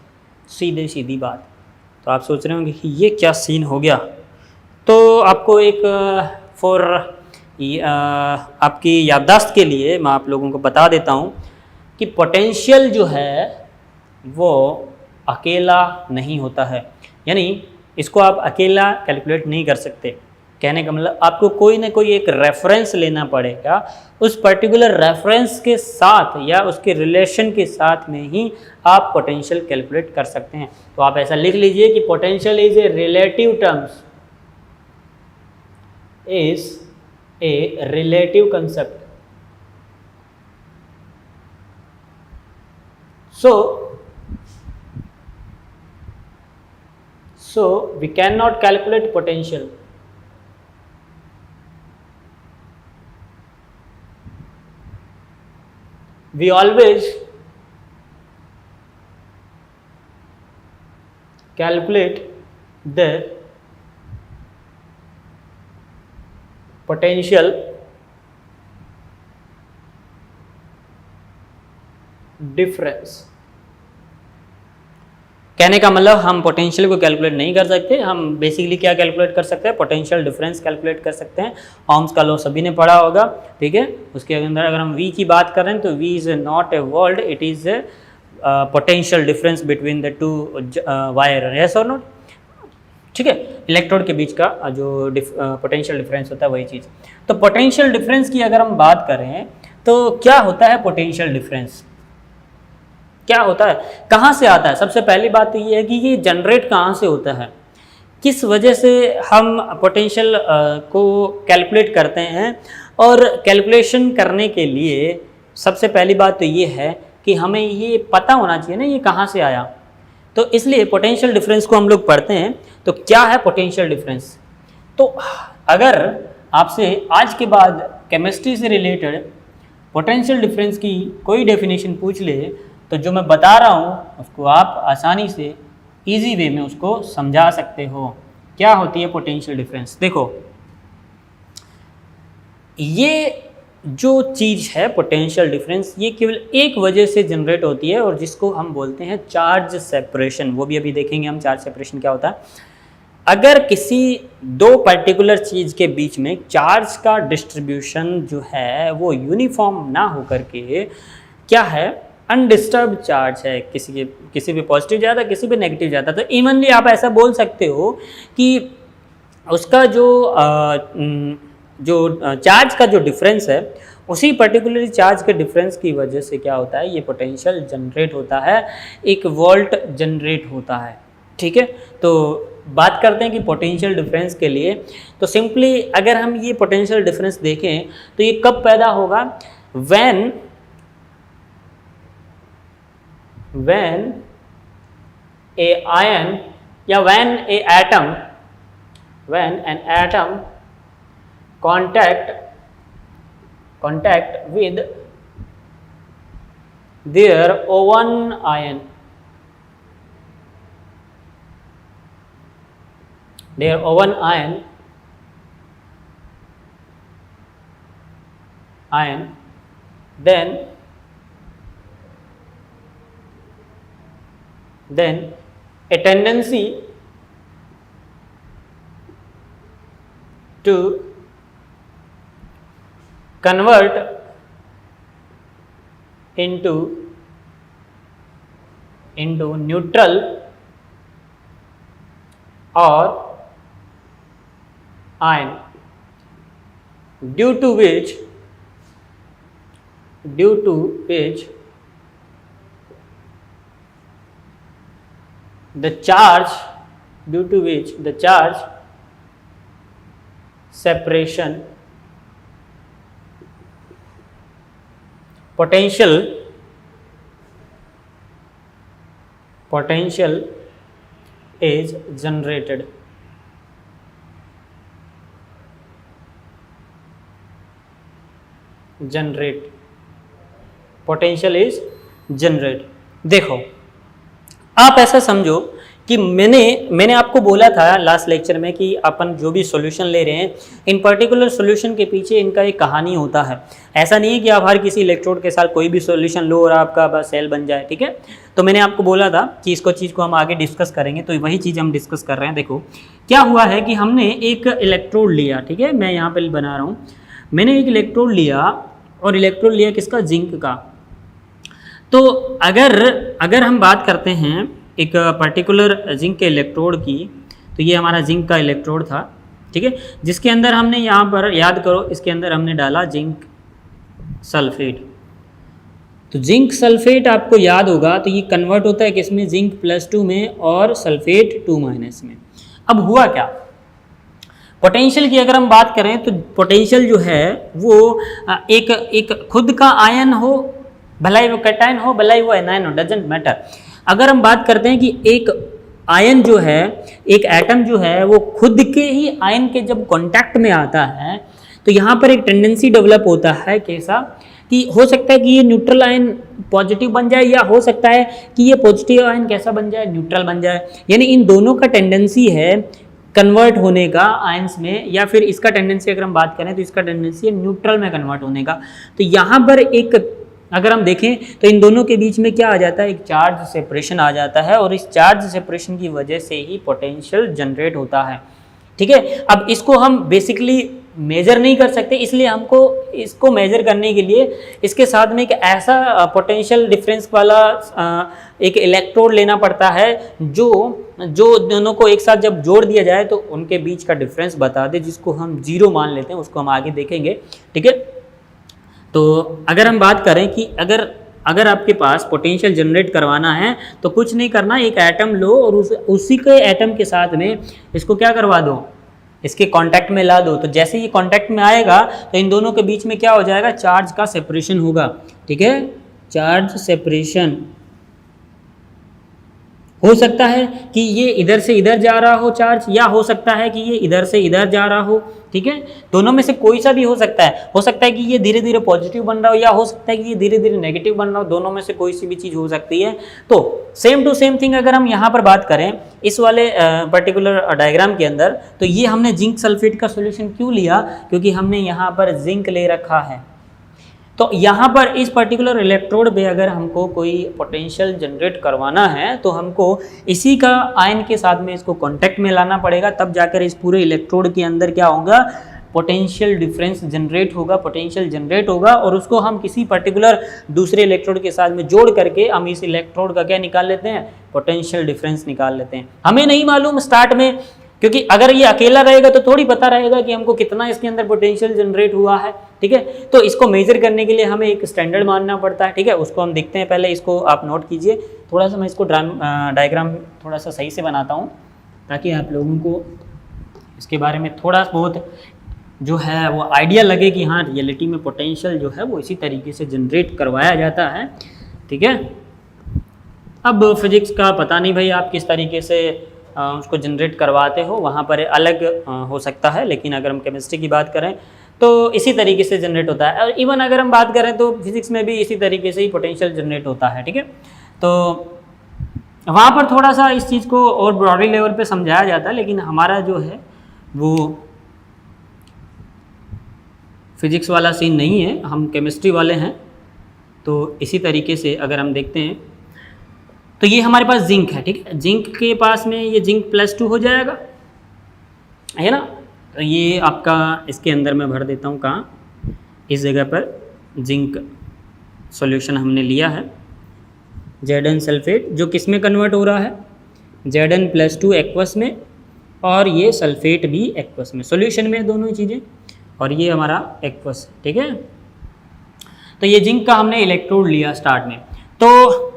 सीधी बात। तो आप सोच रहे होंगे कि ये क्या सीन हो गया, तो आपको एक आपकी याददाश्त के लिए मैं आप लोगों को बता देता हूँ कि पोटेंशियल जो है वो अकेला नहीं होता है, यानी इसको आप अकेला कैलकुलेट नहीं कर सकते। कहने का मतलब आपको कोई ना कोई एक रेफरेंस लेना पड़ेगा, उस पर्टिकुलर रेफरेंस के साथ या उसके रिलेशन के साथ में ही आप पोटेंशियल कैलकुलेट कर सकते हैं। तो आप ऐसा लिख लीजिए कि potential is a relative terms, is a relative concept. So we cannot calculate potential. We always calculate the potential difference। कहने का मतलब हम पोटेंशियल को कैलकुलेट नहीं कर सकते, हम बेसिकली क्या कैलकुलेट कर सकते हैं, पोटेंशियल डिफरेंस कैलकुलेट कर सकते हैं। ओम्स का लॉ सभी ने पढ़ा होगा, ठीक है। उसके अंदर अगर हम V की बात करें तो V is not a world, it is a potential difference between the two wire, yes और नॉट, ठीक है। इलेक्ट्रोड के बीच का जो पोटेंशियल डिफरेंस होता है वही चीज़। तो पोटेंशियल डिफरेंस की अगर हम बात करें तो क्या होता है पोटेंशियल डिफरेंस, क्या होता है, कहाँ से आता है। सबसे पहली बात तो ये है कि ये जनरेट कहाँ से होता है, किस वजह से हम पोटेंशियल को कैलकुलेट करते हैं। और कैलकुलेशन करने के लिए सबसे पहली बात तो ये है कि हमें ये पता होना चाहिए ना ये कहाँ से आया। तो इसलिए पोटेंशियल डिफरेंस को हम लोग पढ़ते हैं। तो क्या है पोटेंशियल डिफरेंस, तो अगर आपसे आज के बाद केमिस्ट्री से रिलेटेड पोटेंशियल डिफरेंस की कोई डेफिनेशन पूछ ले तो जो मैं बता रहा हूँ उसको आप आसानी से इजी वे में उसको समझा सकते हो। क्या होती है पोटेंशियल डिफरेंस, देखो ये जो चीज़ है पोटेंशियल डिफरेंस ये केवल एक वजह से जनरेट होती है और जिसको हम बोलते हैं चार्ज सेपरेशन। वो भी अभी देखेंगे हम चार्ज सेपरेशन क्या होता है। अगर किसी दो पर्टिकुलर चीज़ के बीच में चार्ज का डिस्ट्रीब्यूशन जो है वो यूनिफॉर्म ना होकर के क्या है अनडिस्टर्ब चार्ज है, किसी पे पॉजिटिव ज़्यादा किसी पे नेगेटिव ज़्यादा, तो इवनली आप ऐसा बोल सकते हो कि उसका जो चार्ज का जो डिफरेंस है उसी पर्टिकुलर चार्ज के डिफरेंस की वजह से क्या होता है ये पोटेंशियल जनरेट होता है, एक वोल्ट जनरेट होता है, ठीक है। तो बात करते हैं कि पोटेंशियल डिफरेंस के लिए, तो सिंपली अगर हम ये पोटेंशियल डिफरेंस देखें तो ये कब पैदा होगा, व्हेन a ion या when an atom contact with their own ion, then a tendency to convert into neutral or ion, due to which the charge separation potential is generated। Potential is generate. देखो आप ऐसा समझो कि मैंने आपको बोला था लास्ट लेक्चर में कि अपन जो भी सॉल्यूशन ले रहे हैं इन पर्टिकुलर सॉल्यूशन के पीछे इनका एक कहानी होता है। ऐसा नहीं है कि आप हर किसी इलेक्ट्रोड के साथ कोई भी सॉल्यूशन लो और आपका बस सेल बन जाए, ठीक है। तो मैंने आपको बोला था कि इसको चीज़ को हम आगे डिस्कस करेंगे, तो वही चीज़ हम डिस्कस कर रहे हैं। देखो क्या हुआ है कि हमने एक इलेक्ट्रोड लिया, ठीक है, मैं यहाँ पर बना रहा हूँ, मैंने एक इलेक्ट्रोड लिया और इलेक्ट्रोड लिया किसका, जिंक का। तो अगर हम बात करते हैं एक पर्टिकुलर जिंक के इलेक्ट्रोड की, तो ये हमारा जिंक का इलेक्ट्रोड था, ठीक है, जिसके अंदर हमने यहाँ पर याद करो इसके अंदर हमने डाला जिंक सल्फेट। तो जिंक सल्फेट आपको याद होगा तो ये कन्वर्ट होता है किसमें, जिंक +2 में और सल्फेट 2- में। अब हुआ क्या, पोटेंशियल की अगर हम बात करें तो पोटेंशियल जो है वो एक खुद का आयन हो, भला ही वो कैटायन हो भला ही वो एनायन हो, डजेंट मैटर। अगर हम बात करते हैं कि एक आयन जो है, एक एटम जो है वो खुद के ही आयन के जब कांटेक्ट में आता है तो यहाँ पर एक टेंडेंसी डेवलप होता है कैसा कि हो सकता है कि ये न्यूट्रल आयन पॉजिटिव बन जाए, या हो सकता है कि ये पॉजिटिव आयन कैसा बन जाए, न्यूट्रल बन जाए। यानी इन दोनों का टेंडेंसी है कन्वर्ट होने का आयंस में, या फिर इसका टेंडेंसी अगर हम बात करें तो इसका टेंडेंसी है न्यूट्रल में कन्वर्ट होने का। तो यहाँ पर एक अगर हम देखें तो इन दोनों के बीच में क्या आ जाता है, एक चार्ज सेपरेशन आ जाता है, और इस चार्ज सेपरेशन की वजह से ही पोटेंशियल जनरेट होता है। ठीक है, अब इसको हम बेसिकली मेजर नहीं कर सकते, इसलिए हमको इसको मेजर करने के लिए इसके साथ में एक ऐसा पोटेंशियल डिफरेंस वाला एक इलेक्ट्रोड लेना पड़ता है जो दोनों को एक साथ जब जोड़ दिया जाए तो उनके बीच का डिफरेंस बता दे, जिसको हम जीरो मान लेते हैं, उसको हम आगे देखेंगे। ठीक है, तो अगर हम बात करें कि अगर आपके पास पोटेंशियल जनरेट करवाना है तो कुछ नहीं करना, एक एटम लो और उसी के एटम के साथ में इसको क्या करवा दो, इसके कांटेक्ट में ला दो। तो जैसे ये कांटेक्ट में आएगा तो इन दोनों के बीच में क्या हो जाएगा, चार्ज का सेपरेशन होगा। ठीक है, चार्ज सेपरेशन हो सकता है कि ये इधर से इधर जा रहा हो चार्ज, या हो सकता है कि ये इधर से इधर जा रहा हो। ठीक है, दोनों में से कोई सा भी हो सकता है। हो सकता है कि ये धीरे धीरे पॉजिटिव बन रहा हो, या हो सकता है कि ये धीरे धीरे नेगेटिव बन रहा हो। दोनों में से कोई सी भी चीज़ हो सकती है। तो सेम टू सेम थिंग अगर हम यहाँ पर बात करें इस वाले पर्टिकुलर डायग्राम के अंदर, तो ये हमने जिंक सल्फेट का सोल्यूशन क्यों लिया, क्योंकि हमने यहाँ पर जिंक ले रखा है। तो यहाँ पर इस पर्टिकुलर इलेक्ट्रोड पे अगर हमको कोई पोटेंशियल जनरेट करवाना है तो हमको इसी का आयन के साथ में इसको कांटेक्ट में लाना पड़ेगा, तब जाकर इस पूरे इलेक्ट्रोड के अंदर क्या होगा, पोटेंशियल डिफरेंस जनरेट होगा, पोटेंशियल जनरेट होगा, और उसको हम किसी पर्टिकुलर दूसरे इलेक्ट्रोड के साथ में जोड़ करके हम इस इलेक्ट्रोड का क्या निकाल लेते हैं, पोटेंशियल डिफरेंस निकाल लेते हैं। हमें नहीं मालूम स्टार्ट में, क्योंकि अगर ये अकेला रहेगा तो थोड़ी पता रहेगा कि हमको कितना इसके अंदर पोटेंशियल जनरेट हुआ है। ठीक है, तो इसको मेजर करने के लिए हमें एक स्टैंडर्ड मानना पड़ता है। ठीक है, उसको हम देखते हैं, पहले इसको आप नोट कीजिए। थोड़ा सा मैं इसको डायग्राम थोड़ा सा सही से बनाता हूँ ताकि आप लोगों को इसके बारे में थोड़ा बहुत जो है वो आइडिया लगे कि हाँ रियलिटी में पोटेंशियल जो है वो इसी तरीके से जनरेट करवाया जाता है। ठीक है, अब फिजिक्स का पता नहीं भाई आप किस तरीके से उसको जनरेट करवाते हो, वहाँ पर अलग हो सकता है, लेकिन अगर हम केमिस्ट्री की बात करें तो इसी तरीके से जनरेट होता है। और इवन अगर हम बात करें तो फिजिक्स में भी इसी तरीके से ही पोटेंशियल जनरेट होता है। ठीक है, तो वहाँ पर थोड़ा सा इस चीज़ को और ब्रॉडली लेवल पे समझाया जाता है, लेकिन हमारा जो है वो फिजिक्स वाला सीन नहीं है, हम केमिस्ट्री वाले हैं। तो इसी तरीके से अगर हम देखते हैं तो ये हमारे पास जिंक है। ठीक है, जिंक के पास में ये जिंक +2 हो जाएगा, है ना। तो ये आपका इसके अंदर मैं भर देता हूँ, कहाँ, इस जगह पर जिंक सॉल्यूशन हमने लिया है। Zn सल्फेट जो किस में कन्वर्ट हो रहा है, Zn+2 एक्वस में, और ये सल्फेट भी एक्वस में, सॉल्यूशन में दोनों ही चीज़ें, और ये हमारा एक्वस। ठीक है, तो ये जिंक का हमने इलेक्ट्रोड लिया स्टार्ट में। तो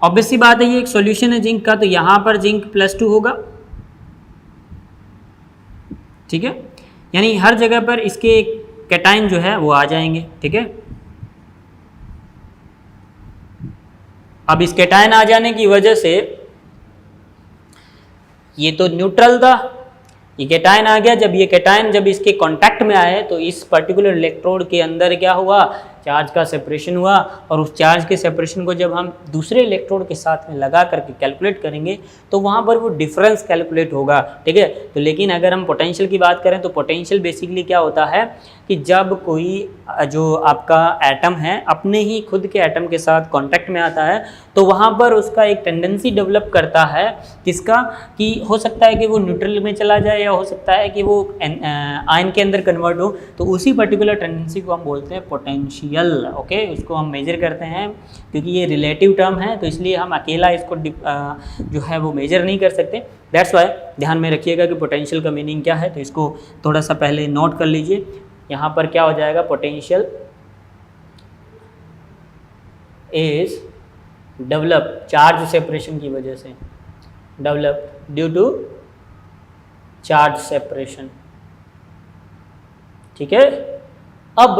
ऑब्वियस सी बात है ये एक सॉल्यूशन है जिंक का, तो यहाँ पर जिंक +2 होगा। ठीक है, यानी हर जगह पर इसके कैटायन जो है वो आ जाएंगे। ठीक है, अब इस कैटायन आ जाने की वजह से ये तो न्यूट्रल था, ये कैटायन आ गया। जब ये कैटायन जब इसके कांटेक्ट में आए तो इस पर्टिकुलर इलेक्ट्रोड के अंदर क्या हुआ, चार्ज का सेपरेशन हुआ, और उस चार्ज के सेपरेशन को जब हम दूसरे इलेक्ट्रोड के साथ में लगा करके कैलकुलेट करेंगे तो वहाँ पर वो डिफरेंस कैलकुलेट होगा। ठीक है, तो लेकिन अगर हम पोटेंशियल की बात करें तो पोटेंशियल बेसिकली क्या होता है कि जब कोई जो आपका एटम है अपने ही खुद के एटम के साथ कांटेक्ट में आता है तो वहाँ पर उसका एक टेंडेंसी डेवलप करता है, किसका, कि हो सकता है कि वो न्यूट्रल में चला जाए, या हो सकता है कि वो आयन के अंदर कन्वर्ट हो। तो उसी पर्टिकुलर टेंडेंसी को हम बोलते हैं पोटेंशियल। ओके, उसको हम मेजर करते हैं, क्योंकि ये रिलेटिव टर्म है तो इसलिए हम अकेला इसको जो है वो मेजर नहीं कर सकते। दैट्स वाई ध्यान में रखिएगा कि पोटेंशियल का मीनिंग क्या है। तो इसको थोड़ा सा पहले नोट कर लीजिए। यहाँ पर क्या हो जाएगा, potential is develop charge separation की वजह से, develop due to charge separation. ठीक है, अब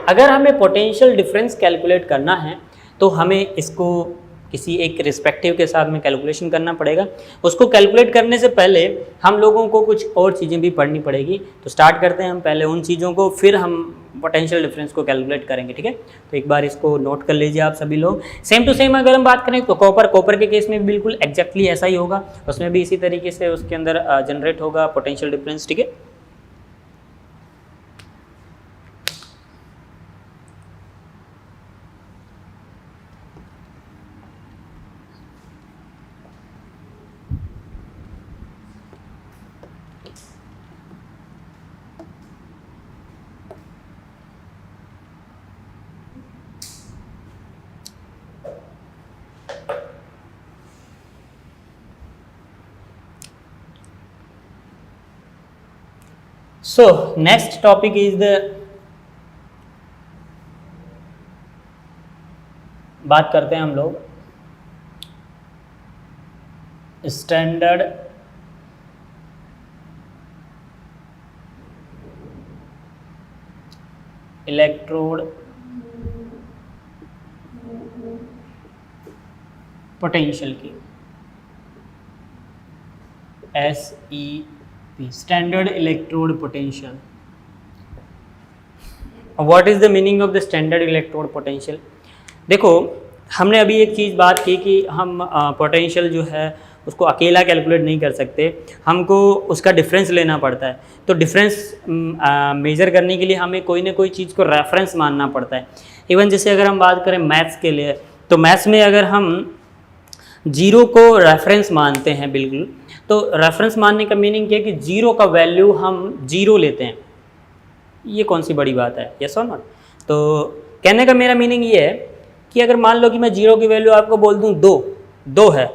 अगर हमें पोटेंशियल डिफरेंस कैलकुलेट करना है तो हमें इसको किसी एक रिस्पेक्टिव के साथ में कैलकुलेशन करना पड़ेगा। उसको कैलकुलेट करने से पहले हम लोगों को कुछ और चीज़ें भी पढ़नी पड़ेगी। तो स्टार्ट करते हैं हम पहले उन चीज़ों को, फिर हम पोटेंशियल डिफरेंस को कैलकुलेट करेंगे, ठीक है। तो एक बार इसको नोट कर लीजिए आप सभी लोग। सेम टू सेम अगर हम बात करें तो कॉपर के केस में भी बिल्कुल एग्जैक्टली ऐसा ही होगा, उसमें भी इसी तरीके से उसके अंदर जनरेट होगा पोटेंशियल डिफरेंस, ठीक है। So next topic is बात करते हैं हम लोग स्टैंडर्ड इलेक्ट्रोड पोटेंशियल की, SEP, standard electrode potential. What is the meaning of the standard electrode potential? देखो, हमने अभी एक चीज़ बात की कि हम पोटेंशियल जो है उसको अकेला कैलकुलेट नहीं कर सकते, हमको उसका डिफरेंस लेना पड़ता है। तो डिफरेंस मेज़र करने के लिए हमें कोई ना कोई चीज़ को रेफरेंस मानना पड़ता है। इवन जैसे अगर हम बात करें मैथ्स के लिए, तो मैथ्स में अगर हम जीरो को रेफरेंस मानते हैं, बिल्कुल, तो रेफरेंस मानने का मीनिंग क्या है कि जीरो का वैल्यू हम जीरो लेते हैं। ये कौन सी बड़ी बात है, यस और नॉट? तो कहने का मेरा मीनिंग ये है कि अगर मान लो कि मैं जीरो की वैल्यू आपको बोल दूं दो है,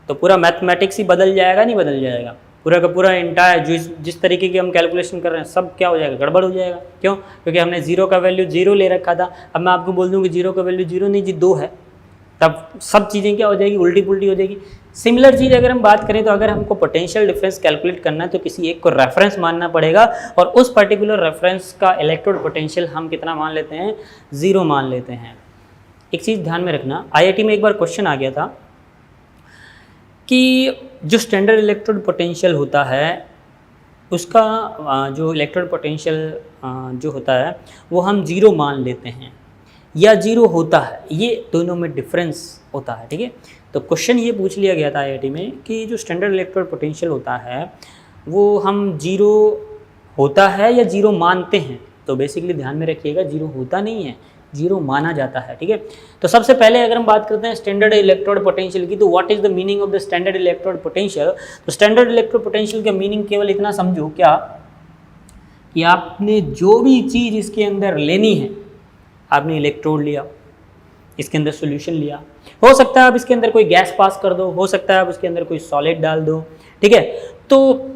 तो पूरा मैथमेटिक्स ही बदल जाएगा, नहीं बदल जाएगा? पूरा का पूरा इंटायर जिस तरीके की हम कैलकुलेशन कर रहे हैं सब क्या हो जाएगा, गड़बड़ हो जाएगा। क्यों? क्योंकि हमने जीरो का वैल्यू जीरो ले रखा था। अब मैं आपको बोल दूं कि जीरो का वैल्यू जीरो नहीं जी दो है, तब सब चीज़ें क्या हो जाएगी, उल्टी पुल्टी हो जाएगी। सिमिलर चीज़ अगर हम बात करें तो अगर हमको पोटेंशियल डिफरेंस कैलकुलेट करना है तो किसी एक को रेफरेंस मानना पड़ेगा, और उस पर्टिकुलर रेफरेंस का इलेक्ट्रोड पोटेंशियल हम कितना मान लेते हैं, ज़ीरो मान लेते हैं। एक चीज़ ध्यान में रखना, IIT में एक बार क्वेश्चन आ गया था कि जो स्टैंडर्ड इलेक्ट्रोड पोटेंशियल होता है उसका जो इलेक्ट्रोड पोटेंशियल जो होता है वो हम ज़ीरो मान लेते हैं या ज़ीरो होता है, ये दोनों में डिफरेंस होता है, ठीक है। तो क्वेश्चन ये पूछ लिया गया था IIT में कि जो स्टैंडर्ड इलेक्ट्रोड पोटेंशियल होता है वो हम ज़ीरो होता है या ज़ीरो मानते हैं। तो बेसिकली ध्यान में रखिएगा, ज़ीरो होता नहीं है, जीरो माना जाता है, ठीक है। तो सबसे पहले अगर हम बात करते हैं स्टैंडर्ड इलेक्ट्रोड पोटेंशियल की, तो what is the meaning of the standard electrode potential? तो स्टैंडर्ड इलेक्ट्रोड पोटेंशियल का मीनिंग केवल इतना समझो क्या कि आपने जो भी चीज़ इसके अंदर लेनी है, आपने इलेक्ट्रोड लिया, इसके अंदर सॉल्यूशन लिया, हो सकता है आप इसके अंदर कोई गैस पास कर दो, हो सकता है आप इसके अंदर कोई सॉलिड डाल दो, ठीक है। तो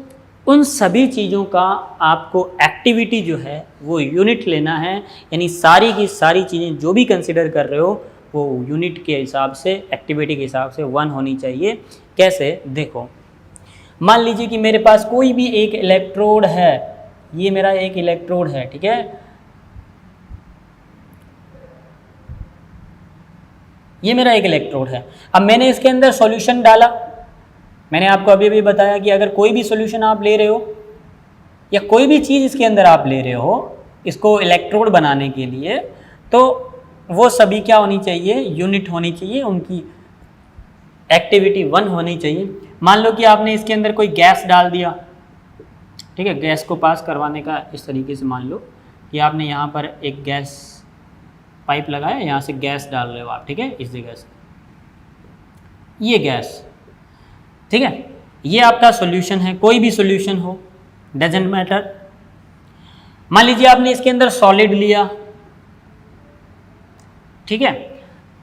उन सभी चीज़ों का आपको एक्टिविटी जो है वो यूनिट लेना है, यानी सारी की सारी चीज़ें जो भी कंसिडर कर रहे हो वो यूनिट के हिसाब से, एक्टिविटी के हिसाब से 1 होनी चाहिए। कैसे? देखो, मान लीजिए कि मेरे पास कोई भी एक इलेक्ट्रोड है, ये मेरा एक इलेक्ट्रोड है, ठीक है, ये मेरा एक इलेक्ट्रोड है। अब मैंने इसके अंदर सॉल्यूशन डाला, मैंने आपको अभी भी बताया कि अगर कोई भी सॉल्यूशन आप ले रहे हो या कोई भी चीज़ इसके अंदर आप ले रहे हो इसको इलेक्ट्रोड बनाने के लिए, तो वो सभी क्या होनी चाहिए, यूनिट होनी चाहिए, उनकी एक्टिविटी 1 होनी चाहिए। मान लो कि आपने इसके अंदर कोई गैस डाल दिया, ठीक है, गैस को पास करवाने का इस तरीके से मान लो कि आपने यहाँ पर एक गैस पाइप लगाया, यहाँ से गैस डाल रहे हो आप, ठीक है, इस जगह से ये गैस, ठीक है, ये आपका सॉल्यूशन है, कोई भी सॉल्यूशन हो, डजंट मैटर। मान लीजिए आपने इसके अंदर सॉलिड लिया, ठीक है,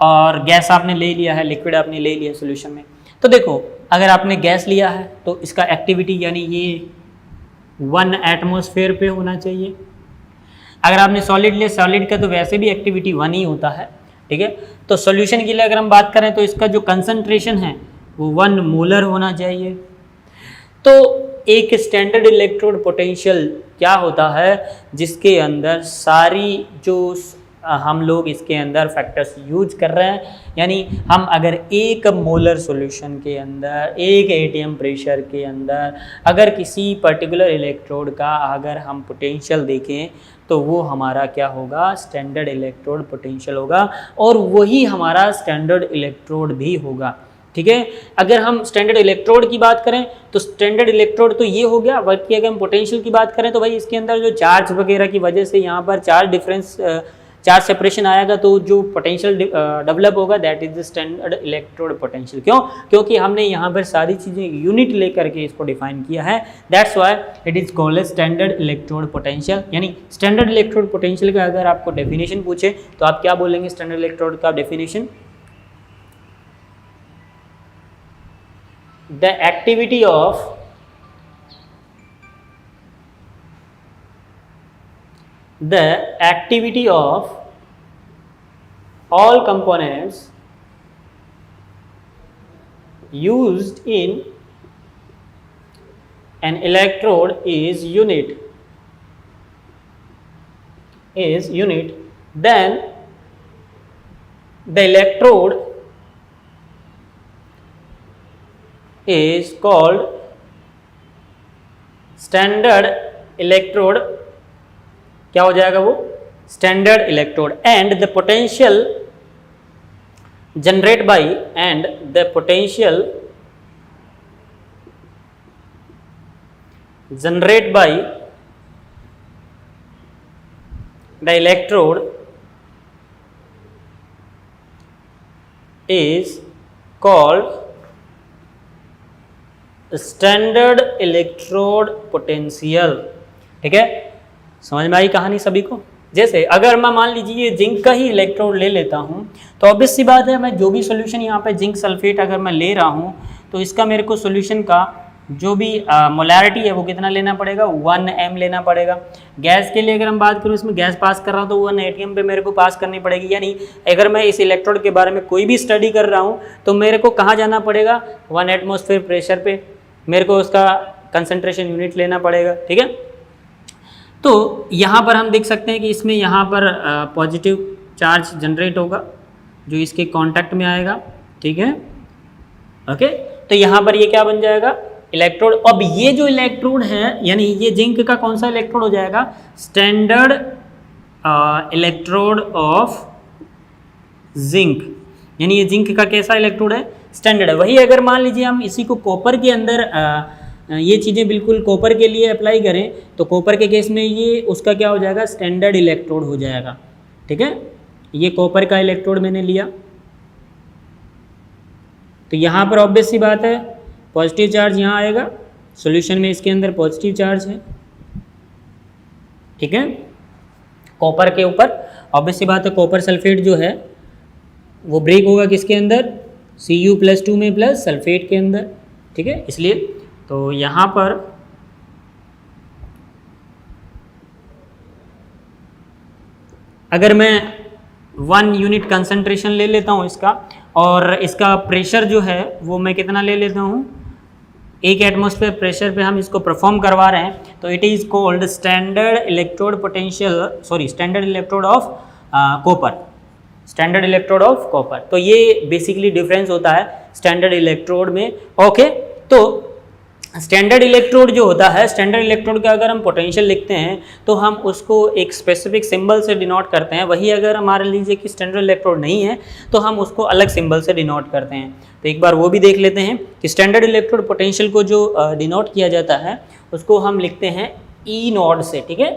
और गैस आपने ले लिया है, लिक्विड आपने ले लिया सॉल्यूशन में। तो देखो, अगर आपने गैस लिया है तो इसका एक्टिविटी यानी ये 1 एटमॉस्फेयर पे होना चाहिए। अगर आपने सॉलिड लिया, सॉलिड का तो वैसे भी एक्टिविटी 1 ही होता है, ठीक है। तो सॉल्यूशन के लिए अगर हम बात करें तो इसका जो कंसंट्रेशन है वो 1 मोलर होना चाहिए। तो एक स्टैंडर्ड इलेक्ट्रोड पोटेंशियल क्या होता है, जिसके अंदर सारी जो हम लोग इसके अंदर फैक्टर्स यूज कर रहे हैं। यानी हम अगर एक मोलर सॉल्यूशन के अंदर, एक एटीएम प्रेशर के अंदर अगर किसी पर्टिकुलर इलेक्ट्रोड का अगर हम पोटेंशियल देखें तो वो हमारा क्या होगा, स्टैंडर्ड इलेक्ट्रोड पोटेंशियल होगा, और वही हमारा स्टैंडर्ड इलेक्ट्रोड भी होगा। ठीक है, अगर हम स्टैंडर्ड इलेक्ट्रोड की बात करें तो स्टैंडर्ड इलेक्ट्रोड तो ये हो गया, बल्कि अगर हम पोटेंशियल की बात करें तो भाई इसके अंदर जो चार्ज वगैरह की वजह से यहाँ पर चार्ज सेपरेशन आएगा, तो जो पोटेंशियल डेवलप होगा that is the standard electrode potential. क्यों? क्योंकि हमने यहाँ पर सारी चीज़ें यूनिट लेकर के इसको डिफाइन किया है, that's why it is called as standard electrode potential. यानी स्टैंडर्ड इलेक्ट्रोड पोटेंशियल का अगर आपको डेफिनेशन पूछे तो आप क्या बोलेंगे स्टैंडर्ड इलेक्ट्रोड का definition? The activity of all components used in an electrode is unit, then the electrode is called standard electrode। क्या हो जाएगा वो? Standard electrode. And the potential generate by the electrode is called standard electrode potential. ठीक है, समझ में आई कहानी सभी को? जैसे अगर मैं मान लीजिए जिंक का ही इलेक्ट्रोड ले लेता हूं तो ऑब्वियस सी बात है, मैं जो भी सॉल्यूशन यहाँ पे जिंक सल्फेट अगर मैं ले रहा हूं तो इसका मेरे को सॉल्यूशन का जो भी मोलैरिटी है वो कितना लेना पड़ेगा, 1 m लेना पड़ेगा। गैस के लिए अगर हम बात करूँ, इसमें गैस पास कर रहा हूँ तो 1 atm पे मेरे को पास करनी पड़ेगी। यानी अगर मैं इस इलेक्ट्रोड के बारे में कोई भी स्टडी कर रहा हूँ तो मेरे को कहाँ जाना पड़ेगा, 1 एटमॉस्फेयर प्रेशर पे मेरे को उसका कंसंट्रेशन यूनिट लेना पड़ेगा। ठीक है, तो यहाँ पर हम देख सकते हैं कि इसमें यहाँ पर पॉजिटिव चार्ज जनरेट होगा जो इसके कांटेक्ट में आएगा। ठीक है, ओके, तो यहाँ पर ये क्या बन जाएगा, इलेक्ट्रोड। अब ये जो इलेक्ट्रोड है यानी ये जिंक का कौन सा इलेक्ट्रोड हो जाएगा, स्टैंडर्ड इलेक्ट्रोड ऑफ जिंक। यानी ये जिंक का कैसा इलेक्ट्रोड है, स्टैंडर्ड है। वही अगर मान लीजिए हम इसी को कॉपर के अंदर ये चीज़ें बिल्कुल कॉपर के लिए अप्लाई करें तो कॉपर के केस में ये उसका क्या हो जाएगा, स्टैंडर्ड इलेक्ट्रोड हो जाएगा। ठीक है, ये कॉपर का इलेक्ट्रोड मैंने लिया तो यहाँ पर ऑब्वियस सी बात है पॉजिटिव चार्ज यहाँ आएगा, सॉल्यूशन में इसके अंदर पॉजिटिव चार्ज है। ठीक है, कॉपर के ऊपर ऑब्वियस सी बात है कॉपर सल्फेट जो है वो ब्रेक होगा किसके अंदर, Cu+2 में प्लस सल्फेट के अंदर। ठीक है, इसलिए तो यहाँ पर अगर मैं 1 यूनिट कंसंट्रेशन ले लेता हूँ इसका, और इसका प्रेशर जो है वो मैं कितना ले लेता हूँ, 1 एटमॉस्फेयर प्रेशर पे हम इसको परफॉर्म करवा रहे हैं, तो it is called standard electrode standard electrode of copper, standard electrode of copper. तो ये बेसिकली डिफरेंस होता है स्टैंडर्ड इलेक्ट्रोड में। ओके, तो स्टैंडर्ड इलेक्ट्रोड जो होता है, स्टैंडर्ड इलेक्ट्रोड का अगर हम पोटेंशियल लिखते हैं तो हम उसको एक स्पेसिफिक सिंबल से डिनोट करते हैं। वही अगर हमारे लीजिए कि स्टैंडर्ड इलेक्ट्रोड नहीं है तो हम उसको अलग सिंबल से डिनोट करते हैं। तो एक बार वो भी देख लेते हैं कि स्टैंडर्ड इलेक्ट्रोड पोटेंशियल को जो डिनोट किया जाता है उसको हम लिखते हैं E0 से। ठीक है,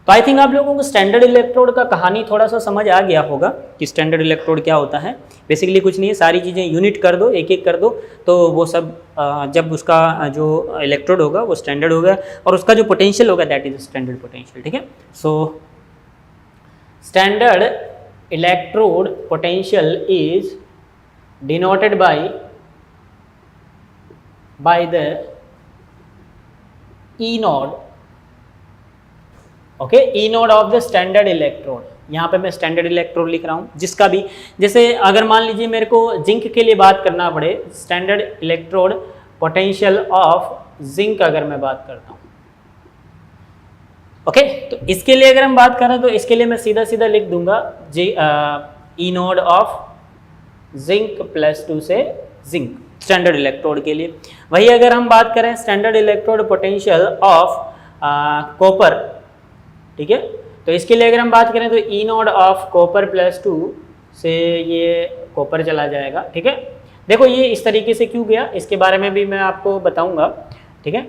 तो आई थिंक आप लोगों को स्टैंडर्ड इलेक्ट्रोड का कहानी थोड़ा सा समझ आ गया होगा कि स्टैंडर्ड इलेक्ट्रोड क्या होता है। बेसिकली कुछ नहीं है, सारी चीज़ें यूनिट कर दो, एक एक कर दो, तो वो सब जब उसका जो इलेक्ट्रोड होगा वो स्टैंडर्ड होगा और उसका जो पोटेंशियल होगा दैट इज स्टैंडर्ड पोटेंशियल। ठीक है, so standard electrode potential is denoted by the E node. Okay, E node of the standard electrode. यहाँ पे मैं स्टैंडर्ड इलेक्ट्रोड लिख रहा हूँ जिसका भी, जैसे अगर मान लीजिए मेरे को जिंक के लिए बात करना पड़े, standard electrode potential of zinc अगर मैं बात करता हूँ ओके, तो इसके लिए अगर हम बात करें तो इसके लिए मैं सीधा सीधा लिख दूंगा ई नोड ऑफ जिंक प्लस 2 से जिंक स्टैंडर्ड इलेक्ट्रोड के लिए। वही अगर हम बात करें standard electrode potential of copper, ठीक है, तो इसके लिए अगर हम बात करें तो ई नोड ऑफ कॉपर प्लस 2 से ये कॉपर चला जाएगा, ठीक है। देखो ये इस तरीके से क्यों गया, इसके बारे में भी मैं आपको बताऊंगा, ठीक है।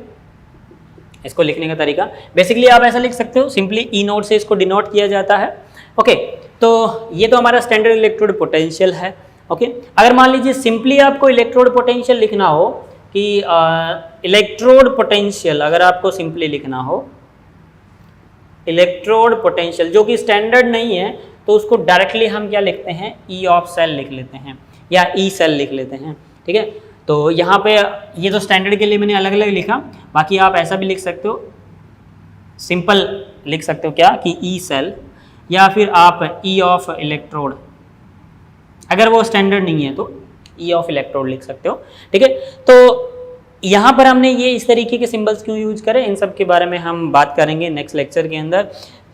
इसको लिखने का तरीका बेसिकली आप ऐसा लिख सकते हो, सिंपली ई नोड से इसको डिनोट किया जाता है। ओके, तो ये तो हमारा स्टैंडर्ड इलेक्ट्रोड पोटेंशियल है। ओके, अगर मान लीजिए सिंपली आपको इलेक्ट्रोड पोटेंशियल लिखना हो कि इलेक्ट्रोड पोटेंशियल, अगर आपको सिंपली लिखना हो इलेक्ट्रोड पोटेंशियल जो कि स्टैंडर्ड नहीं है, तो उसको डायरेक्टली हम क्या लिखते हैं, ई ऑफ सेल लिख लेते हैं या ई सेल लिख लेते हैं, ठीक है। तो यहाँ पे ये तो स्टैंडर्ड के लिए मैंने अलग अलग लिखा, बाकी आप ऐसा भी लिख सकते हो, सिंपल लिख सकते हो क्या कि ई सेल, या फिर आप ई ऑफ इलेक्ट्रोड, अगर वो स्टैंडर्ड नहीं है तो ई ऑफ इलेक्ट्रोड लिख सकते हो, ठीक है। तो यहाँ पर हमने ये इस तरीके के सिंबल्स क्यों यूज करें, इन सब के बारे में हम बात करेंगे नेक्स्ट लेक्चर के अंदर,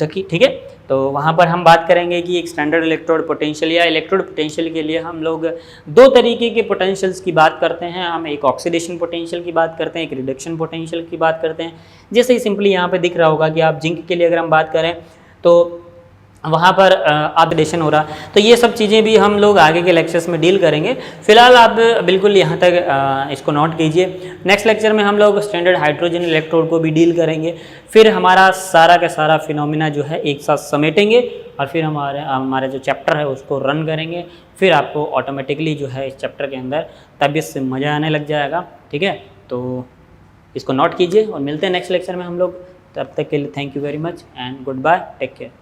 तो ठीक है। तो वहाँ पर हम बात करेंगे कि एक स्टैंडर्ड इलेक्ट्रोड पोटेंशियल या इलेक्ट्रोड पोटेंशियल के लिए हम लोग दो तरीके के पोटेंशियल्स की बात करते हैं। हम एक ऑक्सीडेशन पोटेंशियल की बात करते हैं, एक रिडक्शन पोटेंशियल की बात करते हैं। जैसे ही सिंपली यहाँ पे दिख रहा होगा कि आप जिंक के लिए अगर हम बात करें तो वहाँ पर ऑक्सीडेशन हो रहा, तो ये सब चीज़ें भी हम लोग आगे के लेक्चर्स में डील करेंगे। फिलहाल आप बिल्कुल यहाँ तक इसको नोट कीजिए। नेक्स्ट लेक्चर में हम लोग स्टैंडर्ड हाइड्रोजन इलेक्ट्रोड को भी डील करेंगे, फिर हमारा सारा का सारा फिनोमिना जो है एक साथ समेटेंगे और फिर हमारे जो चैप्टर है उसको रन करेंगे। फिर आपको ऑटोमेटिकली जो है इस चैप्टर के अंदर तबीयत से मज़ा आने लग जाएगा, ठीक है। तो इसको नोट कीजिए और मिलते हैं नेक्स्ट लेक्चर में हम लोग। तब तक के लिए thank you very much and goodbye, take care.